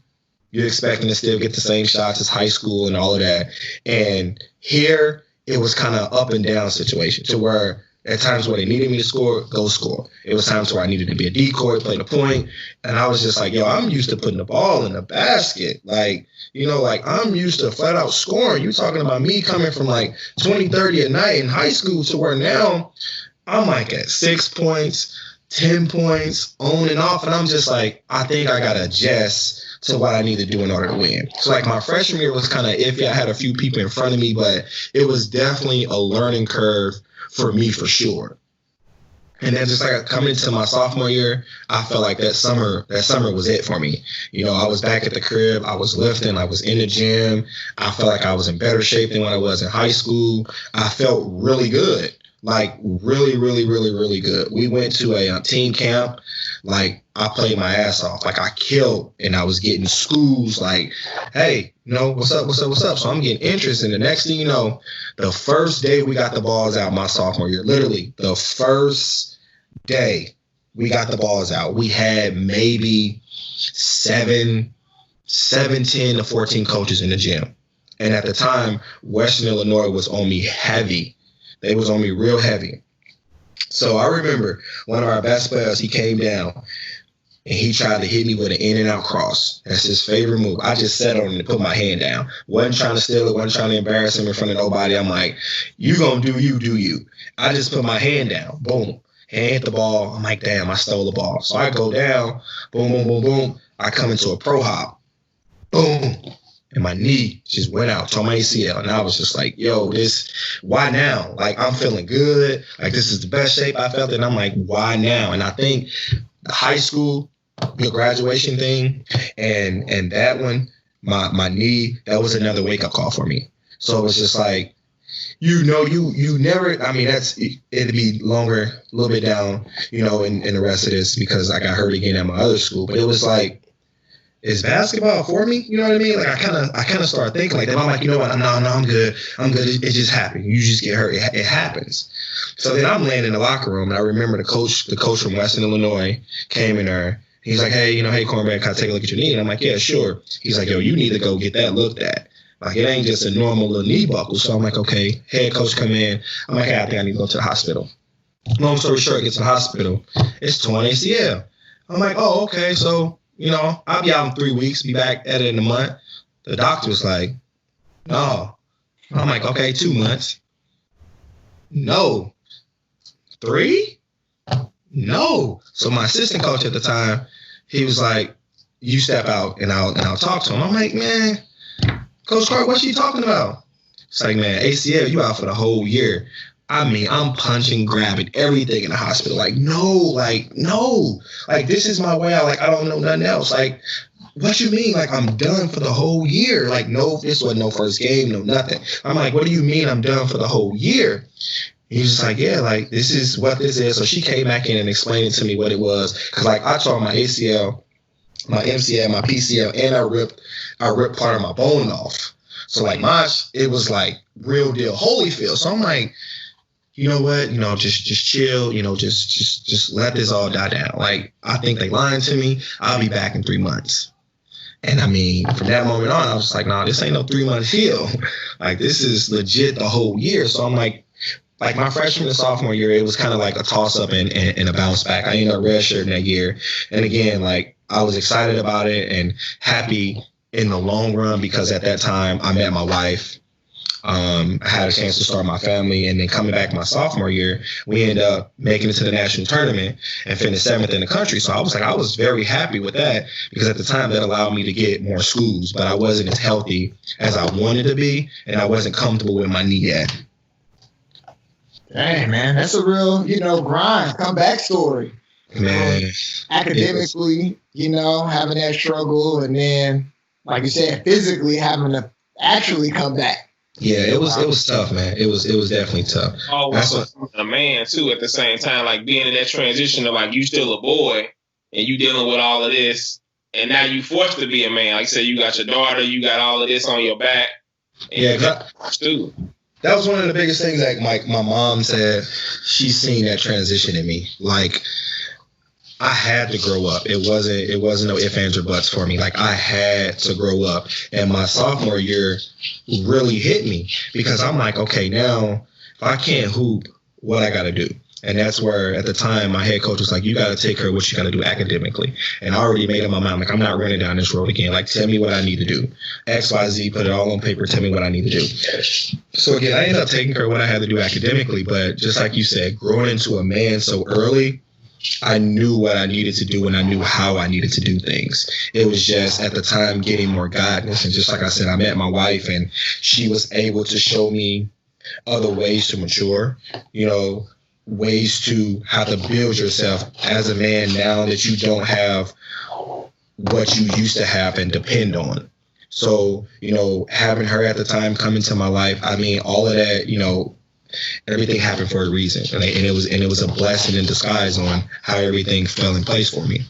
You're expecting to still get the same shots as high school and all of that. And here, it was kind of up and down situation to where at times where they needed me to score, go score. It was times where I needed to be a decoy, play the point. And I was just like, yo, I'm used to putting the ball in the basket. Like, like I'm used to flat out scoring. You talking about me coming from like 20, 30 a night in high school to where now I'm like at 6 points, 10 points, on and off. And I'm just like, I think I got to adjust to what I need to do in order to win. So like my freshman year was kind of iffy. I had a few people in front of me, but it was definitely a learning curve for me for sure. And then just like coming into my sophomore year, I felt like that summer was it for me. I was back at the crib. I was lifting. I was in the gym. I felt like I was in better shape than when I was in high school. I felt really good. Like really, really, really, really good. We went to a team camp. Like I played my ass off. Like I killed and I was getting schools like, hey, what's up? So I'm getting interest. And the next thing you know, the first day we got the balls out my sophomore year, literally the first day we got the balls out, we had maybe 10 to 14 coaches in the gym. And at the time, Western Illinois was on me heavy. They was on me real heavy. So I remember one of our best players, he came down and he tried to hit me with an in and out cross. That's his favorite move. I just sat on him and put my hand down. Wasn't trying to steal it, wasn't trying to embarrass him in front of nobody. I'm like, you gonna do you. I just put my hand down. Boom. and hit the ball. I'm like, damn, I stole the ball. So I go down, boom, boom, boom, boom. I come into a pro hop, boom, and my knee just went out, tore my ACL. And I was just like, yo, why now? Like, I'm feeling good. Like, this is the best shape I felt. And I'm like, why now? And I think the high school, the graduation thing, and that one, my knee, that was another wake-up call for me. So it was just like, you never, I mean, it'd be longer, a little bit down, in the rest of this because I got hurt again at my other school. But it was like, is basketball for me? You know what I mean? Like, I kind of started thinking like that. I'm like, you know what? No, I'm good. It just happened. You just get hurt. It happens. So then I'm laying in the locker room, and I remember the coach from Western Illinois came in there. He's like, hey, hey, Cornbread, can I take a look at your knee? And I'm like, yeah, sure. He's like, yo, you need to go get that looked at. Like, it ain't just a normal little knee buckle. So I'm like, okay, head coach come in. I'm like, hey, I think I need to go to the hospital. Long story short, get to the hospital. It's torn ACL. I'm like, oh, okay. So, I'll be out in 3 weeks, be back at it in a month. The doctor was like, no. I'm like, okay, 2 months. No. 3? No. So my assistant coach at the time, he was like, you step out and I'll talk to him. I'm like, man, Coach Clark, what you talking about? It's like, man, ACL, you out for the whole year. I mean, I'm punching, grabbing everything in the hospital. Like, no. Like, this is my way out. Like, I don't know nothing else. Like, what you mean? Like, I'm done for the whole year. Like, no, this wasn't no first game, no nothing. I'm like, what do you mean I'm done for the whole year? He was just like, yeah, like, this is what this is. So she came back in and explained to me what it was. Because, like, I tore my ACL, my MCL, my PCL, and I ripped part of my bone off. So, like, it was, like, real deal Holyfield. So I'm like, you know what? Just chill. Just let this all die down. Like, I think they lying to me. I'll be back in 3 months. And I mean, from that moment on, I was just like, nah, this ain't no 3 month heal. Like, this is legit the whole year. So I'm like my freshman and sophomore year, it was kind of like a toss up and a bounce back. I ended up redshirting that year. And again, like, I was excited about it and happy in the long run because at that time I met my wife. I had a chance to start my family, and then coming back my sophomore year, we ended up making it to the national tournament and finished 7th in the country. So I was very happy with that because at the time that allowed me to get more schools, but I wasn't as healthy as I wanted to be, and I wasn't comfortable with my knee yet. Dang, man, that's a real, grind, comeback story. Man, academically, having that struggle, and then, like you said, physically having to actually come back. Yeah, it was tough, man. It was definitely tough. Always a man too at the same time, like being in that transition of like you still a boy and you dealing with all of this, and now you forced to be a man. Like I said, you got your daughter, you got all of this on your back. Yeah, that was one of the biggest things that my mom said. She's seen that transition in me. Like, I had to grow up. It wasn't no ifs, ands, or buts for me. Like, I had to grow up. And my sophomore year really hit me because I'm like, okay, now if I can't hoop, what I got to do? And that's where at the time my head coach was like, you got to take care of what you got to do academically. And I already made up my mind, like, I'm not running down this road again. Like, tell me what I need to do. X, Y, Z, put it all on paper. Tell me what I need to do. So again, I ended up taking care of what I had to do academically. But just like you said, growing into a man so early, I knew what I needed to do and I knew how I needed to do things. It was just at the time getting more guidance. And just like I said, I met my wife and she was able to show me other ways to mature, ways to how to build yourself as a man now that you don't have what you used to have and depend on. So, having her at the time come into my life, I mean, all of that, everything happened for a reason, and it was a blessing in disguise on how everything fell in place for me.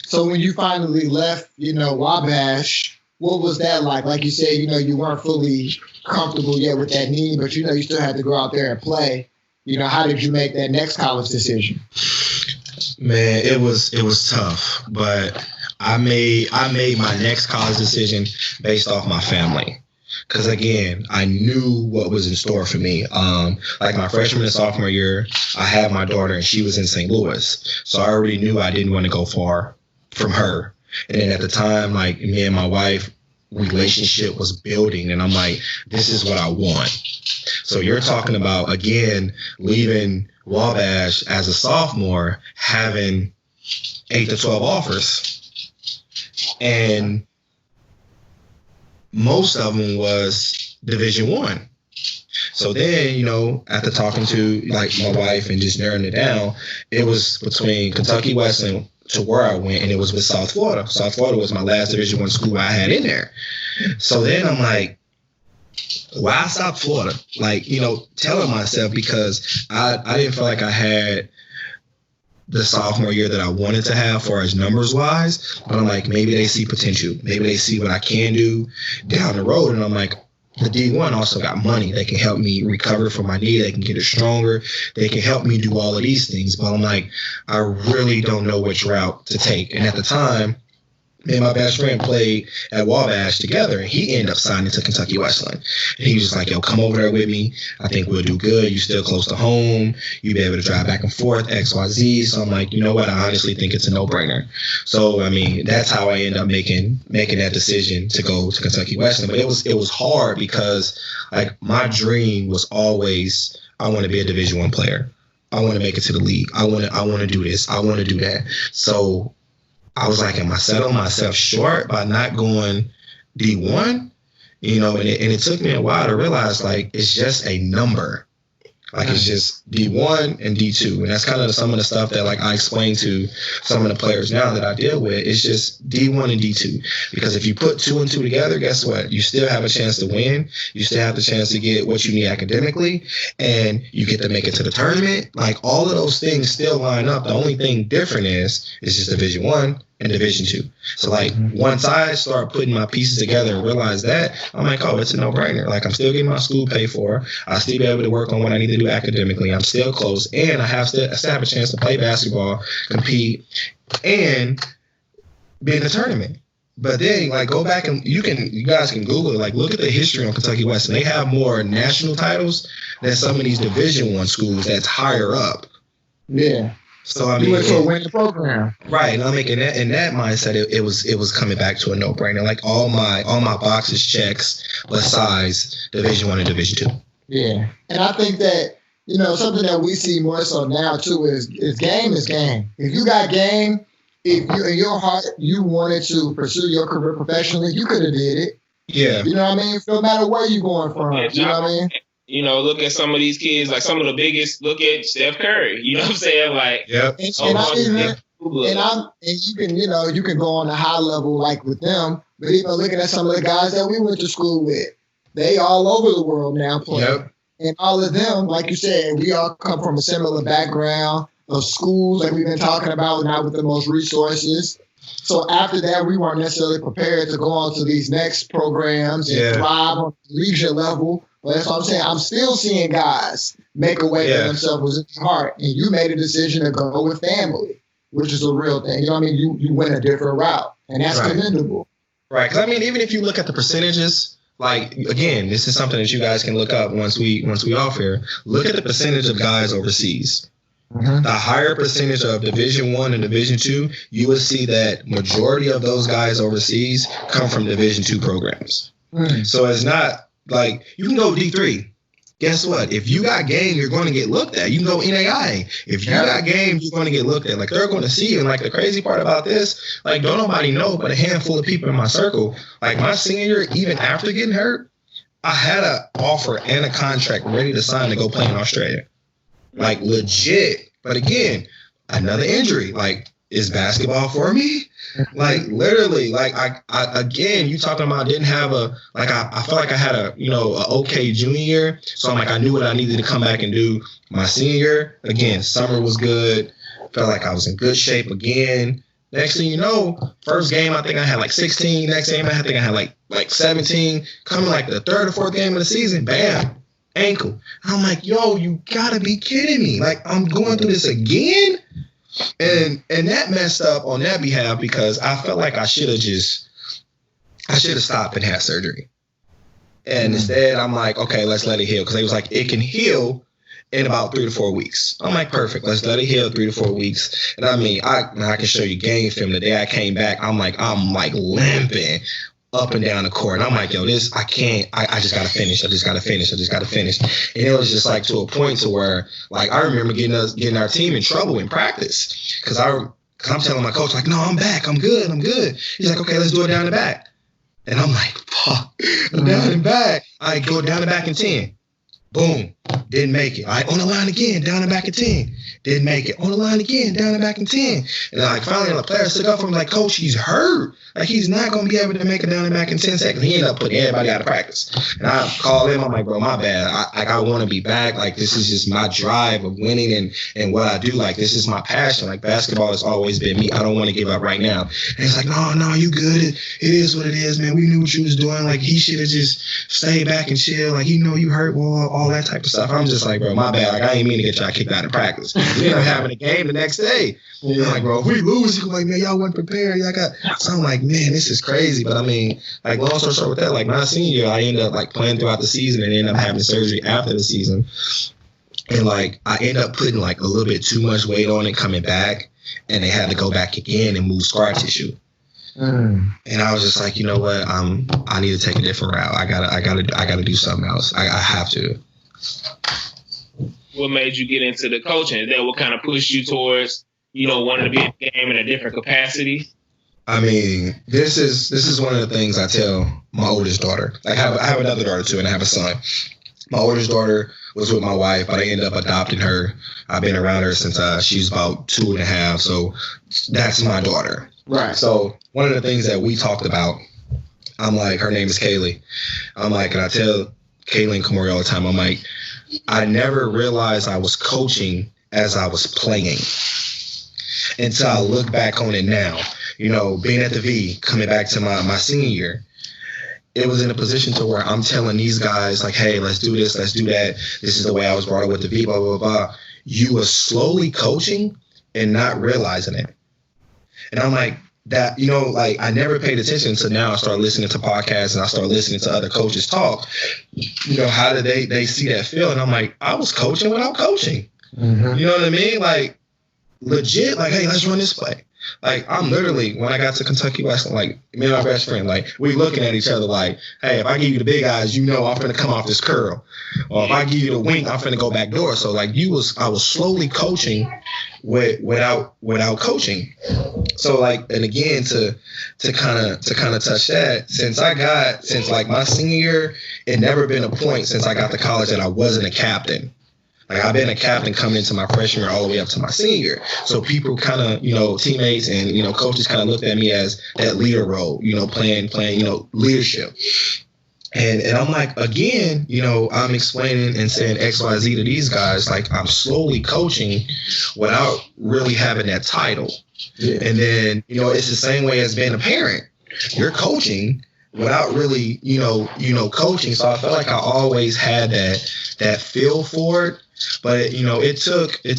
So when you finally left, Wabash, what was that like? Like you said, you weren't fully comfortable yet with that knee, but you still had to go out there and play. How did you make that next college decision? Man, it was tough, but I made my next college decision based off my family. Because, again, I knew what was in store for me. Like my freshman and sophomore year, I had my daughter, and she was in St. Louis. So I already knew I didn't want to go far from her. And then at the time, like, me and my wife, relationship was building. And I'm like, this is what I want. So you're talking about, again, leaving Wabash as a sophomore, having 8 to 12 offers. And most of them was Division I. So then, you know, after talking to like my wife and just narrowing it down, it was between Kentucky Western to where I went, and it was with South Florida. South Florida was my last Division I school I had in there. So then I'm like, why South Florida? Like, you know, telling myself, because I didn't feel like I had the sophomore year that I wanted to have for as numbers wise, but I'm like, maybe they see potential. Maybe they see what I can do down the road. And I'm like, the D1 also got money. They can help me recover from my knee. They can get it stronger. They can help me do all of these things. But I'm like, I really don't know which route to take. And at the time, me and my best friend played at Wabash together, and he ended up signing to Kentucky Western. And he was just like, yo, come over there with me. I think we'll do good. You're still close to home. You'll be able to drive back and forth, X, Y, Z. So I'm like, you know what? I honestly think it's a no-brainer. So, I mean, that's how I ended up making that decision to go to Kentucky Western. But it was hard because, like, my dream was always, I want to be a Division I player. I want to make it to the league. I want to do this. I want to do that. So I was like, am I selling myself short by not going D1? You know, and it took me a while to realize, like, it's just a number. Like, it's just D1 and D2. And that's kind of some of the stuff that, like, I explain to some of the players now that I deal with. It's just D1 and D2. Because if you put 2 and 2 together, guess what? You still have a chance to win. You still have the chance to get what you need academically. And you get to make it to the tournament. Like, all of those things still line up. The only thing different is just Division I and Division II. So, like, once I start putting my pieces together and realize that, I'm like, oh, it's a no-brainer. Like, I'm still getting my school paid for. I'll still be able to work on what I need to do academically. I'm still close. And I still have a chance to play basketball, compete, and be in the tournament. But then, like, go back and you guys can Google it. Like, look at the history on Kentucky Western. They have more national titles than some of these Division I schools that's higher up. Yeah. So I mean, you went to a winning program, right? And I'm making that in that mindset. It was coming back to a no-brainer. Like, all my boxes checks besides Division I and Division II. Yeah, and I think that, you know, something that we see more so now too is game is game. If you got game, if you in your heart you wanted to pursue your career professionally, you could have did it. Yeah, you know what I mean. No matter where you going from, you know what I mean. You know, look at some of these kids, like some of the biggest. Look at Steph Curry. You know what I'm saying? Like, yep. And you can, you know, you can go on a high level like with them, but even looking at some of the guys that we went to school with, they all over the world now playing. Yep. And all of them, like you said, we all come from a similar background of schools that we've been talking about, not with the most resources. So after that, we weren't necessarily prepared to go on to these next programs and thrive on the leisure level. But that's what I'm saying. I'm still seeing guys make a way for themselves with their heart. And you made a decision to go with family, which is a real thing. You know what I mean? You went a different route, and that's commendable. Right. Because, I mean, even if you look at the percentages, like, again, this is something that you guys can look up once we off here. Look at the percentage of guys overseas. Mm-hmm. The higher percentage of Division I and Division II, you will see that majority of those guys overseas come from Division II programs. Mm. So it's not like you can go D3. Guess what? If you got game, you're going to get looked at. You can go NAIA. If you got game, you're going to get looked at. Like, they're going to see you. And, like, the crazy part about this, like, don't nobody know but a handful of people in my circle. Like, my senior year, even after getting hurt, I had an offer and a contract ready to sign to go play in Australia. Like, legit. But again, another injury. Like, is basketball for me? Like, literally, like, I again, you talking about didn't have I felt like I had a okay junior year. So I'm like, I knew what I needed to come back and do my senior year. Again, summer was good. Felt like I was in good shape again. Next thing you know, first game, I think I had like 16. Next game, I think I had like 17. Coming like the third or fourth game of the season, bam, ankle. I'm like, yo, you gotta be kidding me. Like, I'm going through this again? And that messed up on that behalf because I felt like I should have stopped and had surgery. And instead, I'm like, okay, let's let it heal. Because they was like, it can heal in about 3 to 4 weeks. I'm like, perfect. Let's let it heal 3 to 4 weeks. And I mean, I can show you game film. The day I came back, I'm like limping. up and down the court. And I'm like, yo, this, I can't, I just got to finish. I just got to finish. And it was just like to a point to where, like, I remember getting our team in trouble in practice. Cause I'm telling my coach, like, no, I'm back. I'm good. He's like, okay, let's do it down the back. And I'm like, fuck, down and back. I go down and back in 10. Boom. Didn't make it. All right, on the line again, down and back in 10. Didn't make it. On the line again, down and back in 10. And then, like, finally, the player stood up for him, like, coach, he's hurt. Like, he's not going to be able to make it down and back in 10 seconds. He ended up putting everybody out of practice. And I called him. I'm like, bro, my bad. I want to be back. Like, this is just my drive of winning and what I do. Like, this is my passion. Like, basketball has always been me. I don't want to give up right now. And he's like, no, you good. It is what it is, man. We knew what you was doing. Like, he should have just stayed back and chill. Like, he know you hurt, well, all that type of stuff. I'm just like, bro, my bad. Like, I ain't mean to get y'all kicked out of practice. We ended up having a game the next day. Yeah. Like, bro, if we lose, he's like, man, y'all wasn't prepared. So I'm like, man, this is crazy. But I mean, like, long story short with that, like, my senior year, I ended up like playing throughout the season and ended up having surgery after the season. And like, I ended up putting like a little bit too much weight on it coming back, and they had to go back again and move scar tissue. And I was just like, you know what? I need to take a different route. I gotta do something else. I have to. What made you get into the coaching? Is that what kind of pushed you towards, wanting to be in the game in a different capacity? I mean, this is one of the things I tell my oldest daughter. I have another daughter too, and I have a son. My oldest daughter was with my wife, but I ended up adopting her. I've been around her since she was about 2.5, so that's my daughter. Right. So one of the things that we talked about, I'm like, her name is Kaylee. I'm like, and I tell Kaylee and Kamori all the time, I'm like, I never realized I was coaching as I was playing until I look back on it now. Being at the V, coming back to my senior year, it was in a position to where I'm telling these guys, like, hey, let's do this, let's do that. This is the way I was brought up with the V, blah, blah, blah. You were slowly coaching and not realizing it. And I'm like, that, like, I never paid attention until now I started listening to podcasts and I started listening to other coaches talk. How did they see that feel? And I'm like, I was coaching without coaching. Mm-hmm. You know what I mean? Like, legit, like, hey, let's run this play. Like, I'm literally, when I got to Kentucky Western, like, me and my best friend, like, we looking at each other like, hey, if I give you the big eyes, I'm finna come off this curl. Or if I give you the wink, I'm finna go back door. So, like, I was slowly coaching without coaching. So, like, and again, to kind of touch that, since like my senior year, it never been a point since I got to college that I wasn't a captain. Like, I've been a captain coming into my freshman year all the way up to my senior year. So people kind of, teammates and, coaches kind of looked at me as that leader role, playing, leadership. And I'm like, again, I'm explaining and saying X, Y, Z to these guys. Like, I'm slowly coaching without really having that title. Yeah. And then, it's the same way as being a parent. You're coaching without really, coaching. So I felt like I always had that feel for it. But, it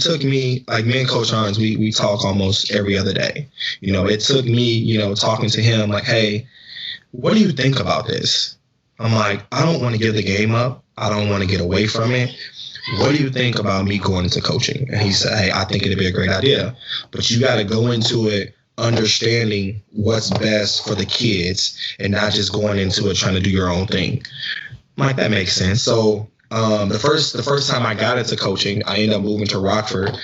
took me, like, me and Coach Hans, we talk almost every other day. It took me, talking to him like, hey, what do you think about this? I'm like, I don't want to give the game up. I don't want to get away from it. What do you think about me going into coaching? And he said, hey, I think it'd be a great idea. But you got to go into it understanding what's best for the kids and not just going into it trying to do your own thing. I'm like, that makes sense. So the first time I got into coaching, I ended up moving to Rockford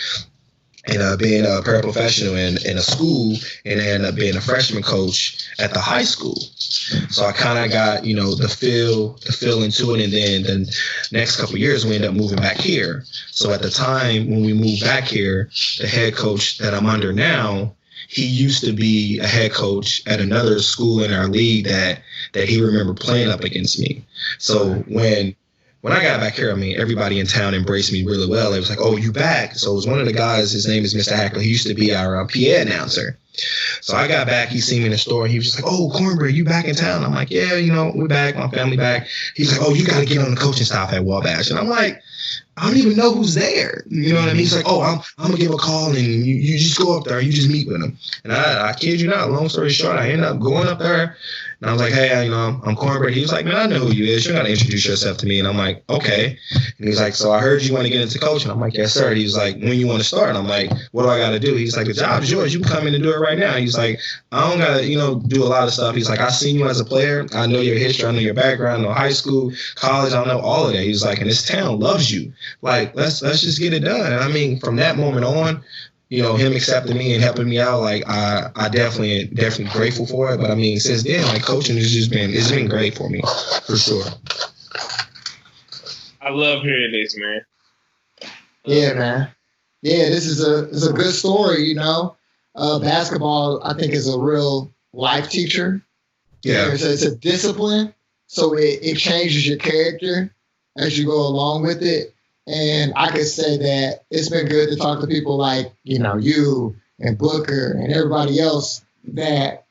and being a paraprofessional in a school, and ended up being a freshman coach at the high school. So I kind of got, the feel into it. And then the next couple of years, we ended up moving back here. So at the time when we moved back here, the head coach that I'm under now, he used to be a head coach at another school in our league that he remembered playing up against me. So when I got back here, I mean, everybody in town embraced me really well. It was like, oh, you back? So it was one of the guys, his name is Mr. Hackler. He used to be our PA announcer. So I got back, he seen me in the store, and he was just like, oh, Cornbread, you back in town? I'm like, yeah, we're back, my family back. He's like, oh, you got to get on the coaching staff at Wabash. And I'm like, I don't even know who's there. You know what I mean? He's like, oh, I'm going to give a call and you just go up there and you just meet with him. And I kid you not, long story short, I ended up going up there and I was like, hey, I'm Cornbread. He was like, man, I know who you is. You're going to introduce yourself to me. And I'm like, okay. And he's like, so I heard you want to get into coaching. I'm like, yes, sir. He was like, when you want to start? And I'm like, what do I got to do? He's like, the job's yours. You can come in and do it right now. He's like, I don't got to, do a lot of stuff. He's like, I seen you as a player. I know your history. I know your background. I know high school, college. I know all of that. He's like, and this town loves you. Like, let's just get it done. And I mean, from that moment on, him accepting me and helping me out, like I definitely grateful for it. But I mean, since then, like coaching it's been great for me, for sure. I love hearing this, man. Yeah, man. Yeah, this is a good story. Basketball I think is a real life teacher. Yeah, it's a discipline, so it changes your character as you go along with it. And I could say that it's been good to talk to people like, you and Booker and everybody else that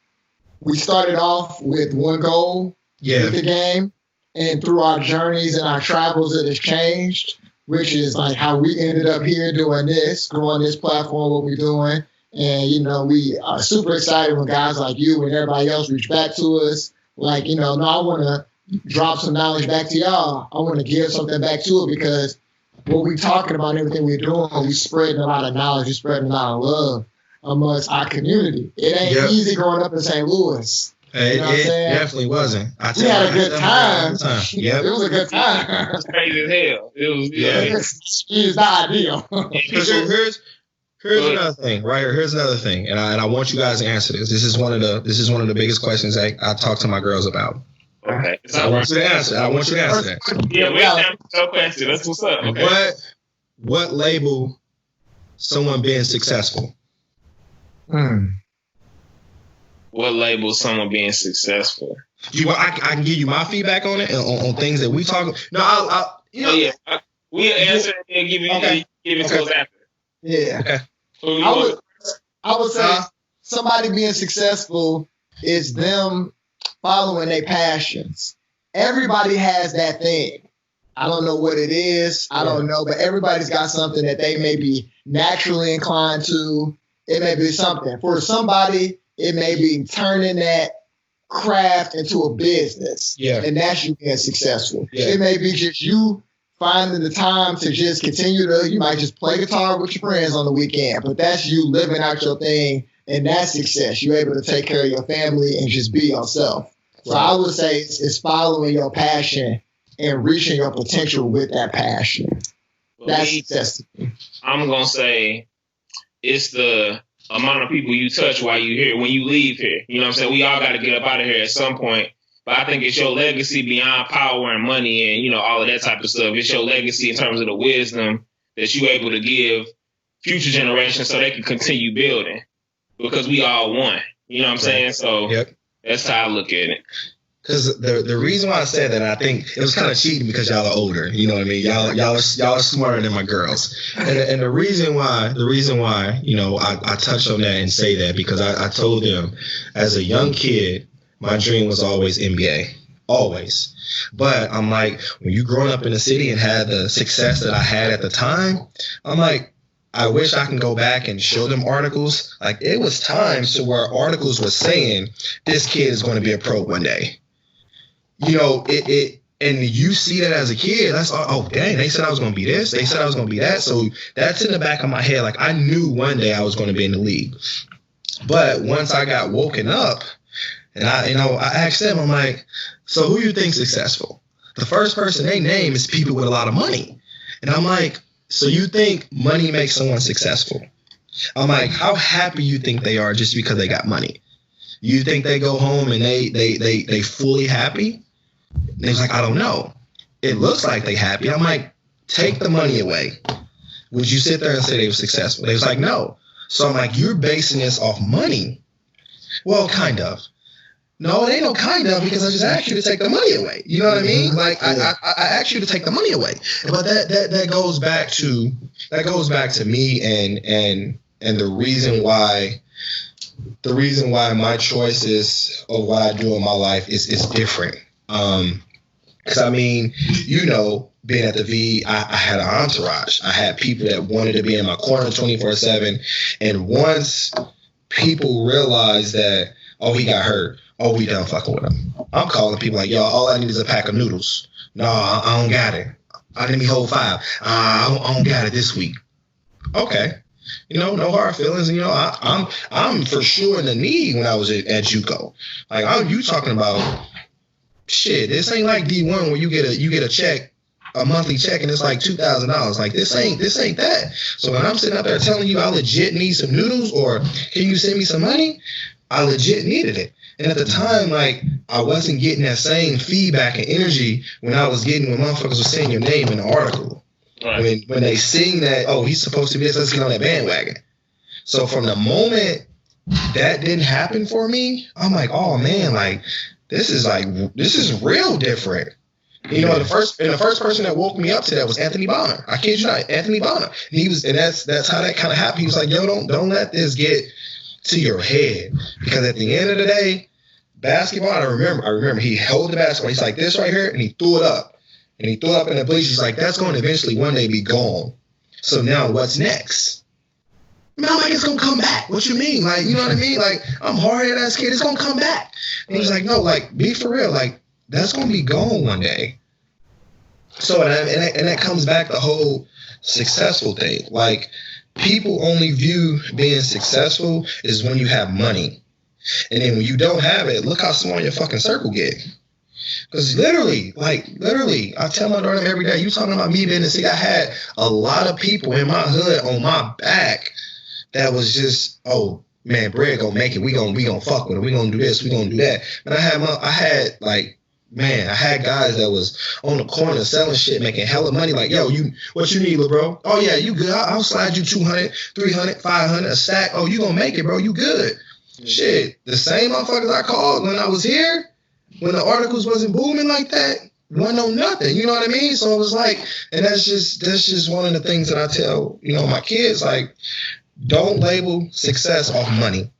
we started off with one goal with the game. And through our journeys and our travels, it has changed, which is like how we ended up here doing this, growing this platform, what we're doing. And, we are super excited when guys like you and everybody else reach back to us. Like, no, I want to drop some knowledge back to y'all. I want to give something back to it because what we talking about, everything we're doing, we spreading a lot of knowledge, we spreading a lot of love amongst our community. It ain't easy growing up in St. Louis. It definitely wasn't. We had a good time. Yep. It was a good time. It was crazy as hell. It was, It's not ideal. Here's another thing, right here. Here's another thing, and I want you guys to answer this. This is one of the biggest questions I talk to my girls about. Okay. I want you to answer that. Yeah, we have no question. That's what's up. Okay. What label someone being successful? What label someone being successful? I can give you my feedback on it on things that we talk. No, we'll answer and give it to us after. Yeah. Okay. So I would say somebody being successful is them following their passions. Everybody has that thing. I don't know what it is. I don't know, but everybody's got something that they may be naturally inclined to. It may be something. For somebody, it may be turning that craft into a business. Yeah. And that's you being successful. Yeah. It may be just you finding the time to just continue you might just play guitar with your friends on the weekend, but that's you living out your thing, and that's success. You're able to take care of your family and just be yourself. So I would say it's following your passion and reaching your potential with that passion. That's success. I'm going to say it's the amount of people you touch while you're here, when you leave here. You know what I'm saying? We all got to get up out of here at some point. But I think it's your legacy beyond power and money and, all of that type of stuff. It's your legacy in terms of the wisdom that you're able to give future generations so they can continue building. Because we all one. You know what I'm saying? So that's how I look at it. Because the reason why I said that, I think it was kind of cheating because y'all are older. You know what I mean? Y'all are smarter than my girls. And the reason why, I touch on that and say that because I told them as a young kid, my dream was always NBA, always. But I'm like, when you growing up in the city and had the success that I had at the time, I'm like, I wish I can go back and show them articles. Like it was times to where articles were saying this kid is going to be a pro one day. And you see that as a kid, that's dang, they said I was going to be this. They said I was going to be that. So that's in the back of my head. Like I knew one day I was going to be in the league. But once I got woken up, and I asked them, I'm like, so who you think successful? The first person they name is people with a lot of money. And I'm like, so you think money makes someone successful? I'm like, how happy you think they are just because they got money? You think they go home and they fully happy? And they was like, I don't know. It looks like they happy. I'm like, take the money away. Would you sit there and say they were successful? They was like, no. So I'm like, you're basing this off money. Well, kind of. No, it ain't no kind of, because I just asked you to take the money away. You know what I mean? Like I asked you to take the money away. But that goes back to me and the reason why my choices of what I do in my life is different. And Because I mean, you know, being at the V, I had an entourage. I had people that wanted to be in my corner 24/7. And once people realized that, oh, he got hurt, oh, we done fucking with him, I'm calling people like, yo, all I need is a pack of noodles. No, I don't got it. I need me whole 5. I don't got it this week. Okay. You know, no hard feelings. You know, I'm for sure in the need when I was at JUCO. Like, you talking about shit. This ain't like D1 where you get a check, a monthly check, and it's like $2,000. Like, this ain't that. So when I'm sitting out there telling you I legit need some noodles, or can you send me some money, I legit needed it. And at the time, like, I wasn't getting that same feedback and energy when I was getting when motherfuckers were saying your name in the article. Right. When they sing that, oh, he's supposed to be this, let's get on that bandwagon. So from the moment that didn't happen for me, I'm like, oh man, like this is real different. You know, the first person that woke me up to that was Anthony Bonner. I kid you not, Anthony Bonner. And that's how that kind of happened. He was like, yo, don't let this get to your head, because at the end of the day, basketball. I remember he held the basketball. He's like this right here, and he threw it up. And he threw it up in the bleachers. He's like, that's going to eventually one day be gone. So now what's next? Man, I'm like, it's going to come back. What you mean? Like, you know what I mean? Like, I'm hard-headed ass kid. It's going to come back. And he's like, no, like, be for real. Like, that's going to be gone one day. So, and that comes back the whole successful thing. Like, people only view being successful is when you have money. And then when you don't have it, look how small your fucking circle get. Because literally, I tell my daughter every day, you talking about me being the city, I had a lot of people in my hood on my back that was just, oh man, Bread gonna make it. We gonna fuck with it. We gonna do this. We gonna do that. And I had guys that was on the corner selling shit, making hella money. Like, yo, what you need, little bro? Oh yeah, you good? I'll slide you 200, 300, 500 a stack. Oh, you gonna make it, bro? You good? Shit, the same motherfuckers I called when I was here, when the articles wasn't booming like that, wasn't no nothing. You know what I mean? So it was like, and that's just one of the things that I tell, you know, my kids, like, don't label success off money.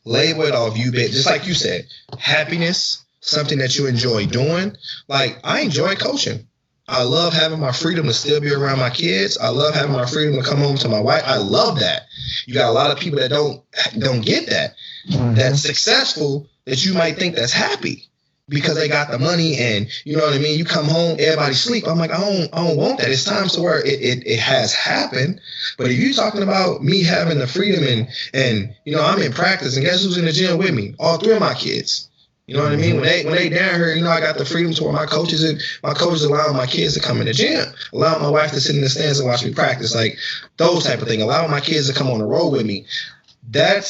Label it off you, just like you said, happiness, something that you enjoy doing. Like, I enjoy coaching. I love having my freedom to still be around my kids. I love having my freedom to come home to my wife. I love that. You got a lot of people that don't get that. Mm-hmm. That's successful, that you might think that's happy because they got the money, and you know what I mean? You come home, everybody sleep. I'm like, I don't want that. It's time to where it has happened. But if you're talking about me having the freedom and you know, I'm in practice, and guess who's in the gym with me? All 3 of my kids. You know what I mean? When they down here, you know, I got the freedom to where my coaches allowing my kids to come in the gym, allowing my wife to sit in the stands and watch me practice, like those type of things, allowing my kids to come on the road with me. But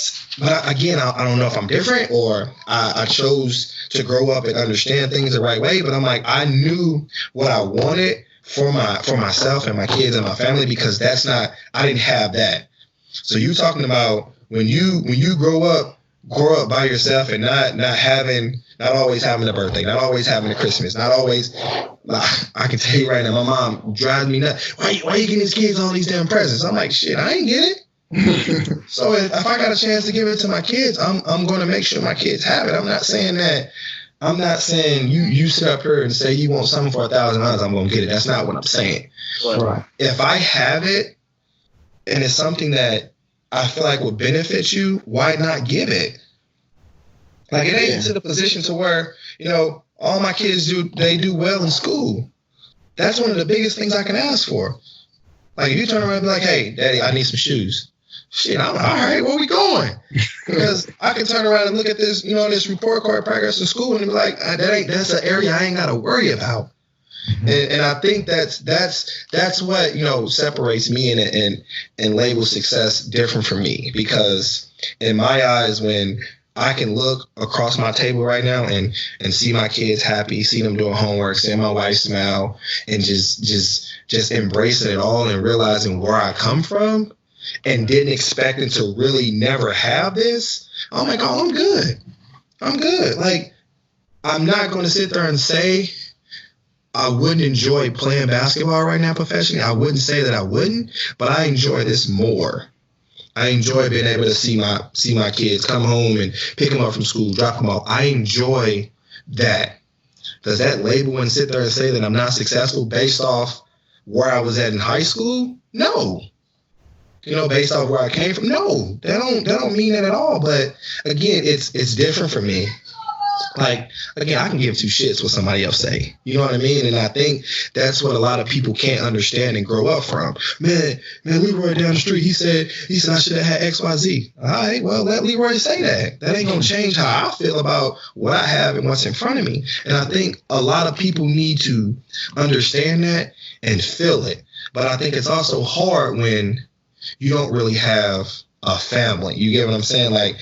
again, I don't know if I'm different or I chose to grow up and understand things the right way. But I'm like, I knew what I wanted for myself and my kids and my family, because I didn't have that. So you talking about when you grow up by yourself and not always having a birthday, not always having a Christmas, not always. I can tell you right now, my mom drives me nuts. Why you getting these kids all these damn presents? I'm like, shit, I ain't get it. So if I got a chance to give it to my kids, I'm going to make sure my kids have it. I'm not saying you sit up here and say you want something for $1,000, I'm going to get it. That's not what I'm saying. Right. If I have it and it's something that I feel like would benefit you, why not give it? Like, it ain't to the position to where, you know, all my kids do well in school. That's one of the biggest things I can ask for. Like, if you turn around and be like, hey, Daddy, I need some shoes. Shit, I'm all right, where we going? Because I can turn around and look at this, you know, this report card progress in school and be like, that's an area I ain't got to worry about. And I think that's what, you know, separates me and labels success different from me. Because in my eyes, when I can look across my table right now and see my kids happy, see them doing homework, see my wife smile, and just embracing it all and realizing where I come from and didn't expect it to really never have this, I'm like, oh, I'm good. Like, I'm not going to sit there and say I wouldn't enjoy playing basketball right now professionally. I wouldn't say that I wouldn't, but I enjoy this more. I enjoy being able to see my kids come home and pick them up from school, drop them off. I enjoy that. does that label and sit there and say that I'm not successful based off where I was at in high school? No. Based off where I came from? No. That don't mean that at all. But again, it's different for me. Like, again, I can give two shits what somebody else say. You know what I mean? And I think that's what a lot of people can't understand and grow up from. Man, Leroy down the street, he said I should have had XYZ. All right, well, let Leroy say that. That ain't going to change how I feel about what I have and what's in front of me. And I think a lot of people need to understand that and feel it. But I think it's also hard when you don't really have a family. You get what I'm saying? Like,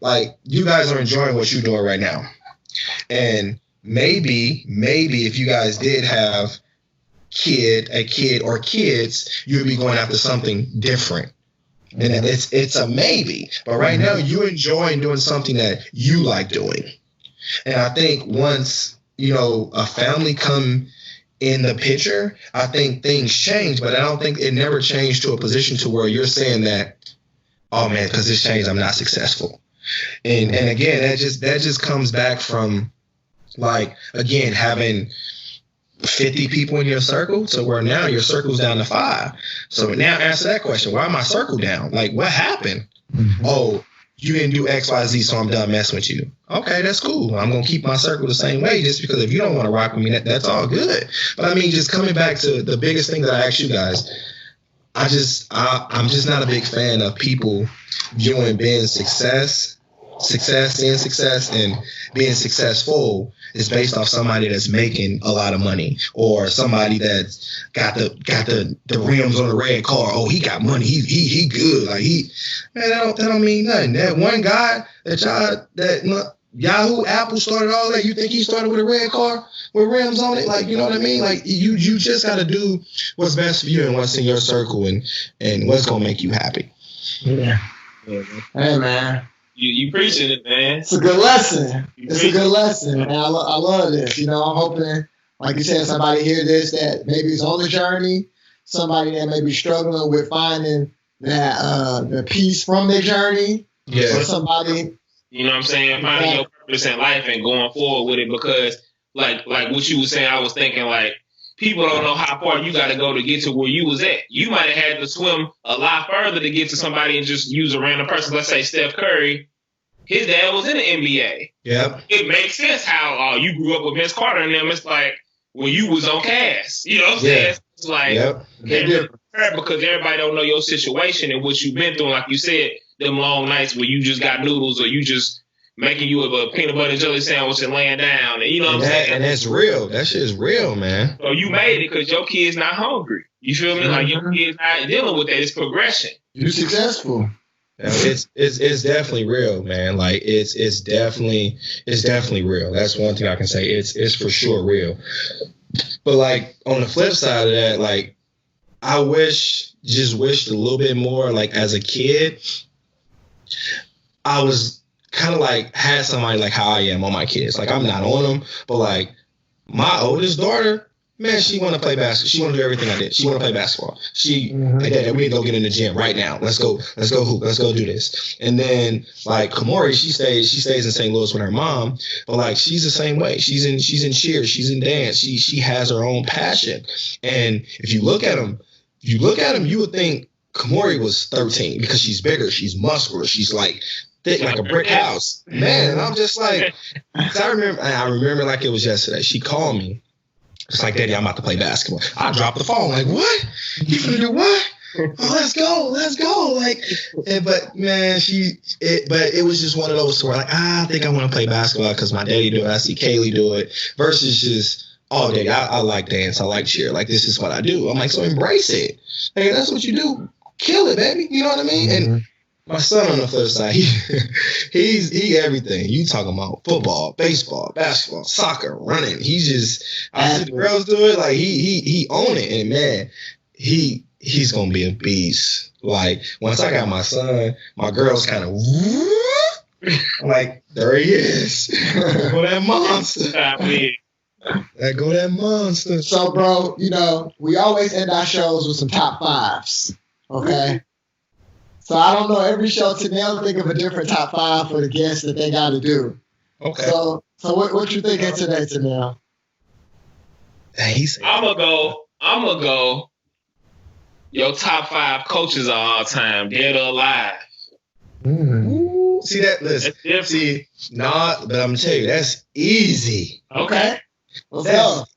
like you guys are enjoying what you're doing right now. And maybe if you guys did have a kid or kids, you'd be going after something different. And it's a maybe. But right now you're enjoying doing something that you like doing. And I think once, a family come in the picture, I think things change, but I don't think it never changed to a position to where you're saying that, oh man, because this changed, I'm not successful. And again, that just comes back from, like, again, having 50 people in your circle to where now your circle's down to 5. So now answer that question. Why am my circle down? Like, what happened? Mm-hmm. Oh, you didn't do XYZ, so I'm done messing with you. Okay, that's cool. I'm going to keep my circle the same way just because if you don't want to rock with me, that's all good. But I mean, just coming back to the biggest thing that I asked you guys, I'm just not a big fan of people viewing being success and being successful is based off somebody that's making a lot of money or somebody that's got the rims on the red car. Oh, he got money. He good. Like that don't mean nothing. That one guy that Yahoo Apple started all that. You think he started with a red car with rims on it? Like, you know what I mean? Like you just got to do what's best for you and what's in your circle and what's gonna make you happy. Yeah. Hey man. You preaching it, man. It's a good lesson. It's a good lesson, man. I love this. I'm hoping, like you said, somebody hear this that maybe is on the journey, somebody that may be struggling with finding that the peace from their journey. Yeah. Or somebody. You know what I'm saying? Finding your purpose in life and going forward with it because, like what you were saying, I was thinking, like, people don't know how far you got to go to get to where you was at. You might have had to swim a lot further to get to somebody and just use a random person. Let's say Steph Curry. His dad was in the NBA. Yep. It makes sense how you grew up with Vince Carter and them. It's like when you was on cast. You know what I'm saying? It's like because everybody don't know your situation and what you've been through. Like you said, them long nights where you just got noodles or you just making you a peanut butter and jelly sandwich and laying down. And you know what I'm saying? And that's real. That shit is real, man. So you made it because your kid's not hungry. You feel me? Like your kid's not dealing with that. It's progression. You're successful. It's definitely real, man. Like it's definitely real. That's one thing I can say. It's for sure real. But like on the flip side of that, like I wished a little bit more. Like as a kid, I was kind of like had somebody like how I am on my kids. Like I'm not on them, but like my oldest daughter. Man, she want to play basketball. She want to do everything I did. She want to play basketball. Like, Dad, we need to go get in the gym right now. Let's go hoop. Let's go do this. And then like Kamori, she stays in St. Louis with her mom, but like she's the same way. She's in cheer. She's in dance. She has her own passion. And if you look at them, you would think Kamori was 13 because she's bigger. She's muscular. She's like thick like a brick house. Man, and I'm just like, I remember like it was yesterday. She called me. It's like, Daddy, I'm about to play basketball. I dropped the phone. Like, what? You finna do what? Oh, let's go. Like, but man, but it was just one of those where like, I think I want to play basketball because my daddy do it. I see Kaylee do it versus just, oh, Daddy, I like dance. I like cheer. Like, this is what I do. I'm like, so embrace it. Hey, that's what you do. Kill it, baby. You know what I mean? Mm-hmm. And my son on the flip side, he everything. You talking about football, baseball, basketball, soccer, running. He's just I see the girls do it, like he own it. And man, he's gonna be a beast. Like once I got my son, my girls kind of like, there he is. Go that monster. That go that monster. So bro, we always end our shows with some top fives. Okay. So I don't know, every show Tanel think of a different top 5 for the guests that they got to do. Okay. So So what you thinking today, Tanel? I'm gonna go. Your top 5 coaches of all time, dead or alive. Ooh, see that? Listen, but I'm gonna tell you, that's easy. Okay.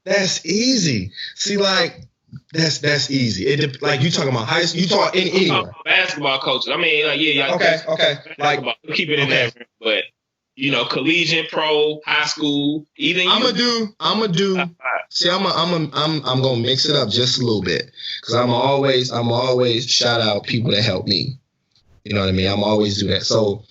That's easy. See, like that's easy. Like you talking about high school, you talk anywhere. Basketball coaches. I mean, like yeah. Okay. Like keep it in there, but. Collegiate, pro, high school, even. I'm gonna do. See, I'm gonna mix it up just a little bit because I'm always shout out people that help me. You know what I mean? I'm always do that. So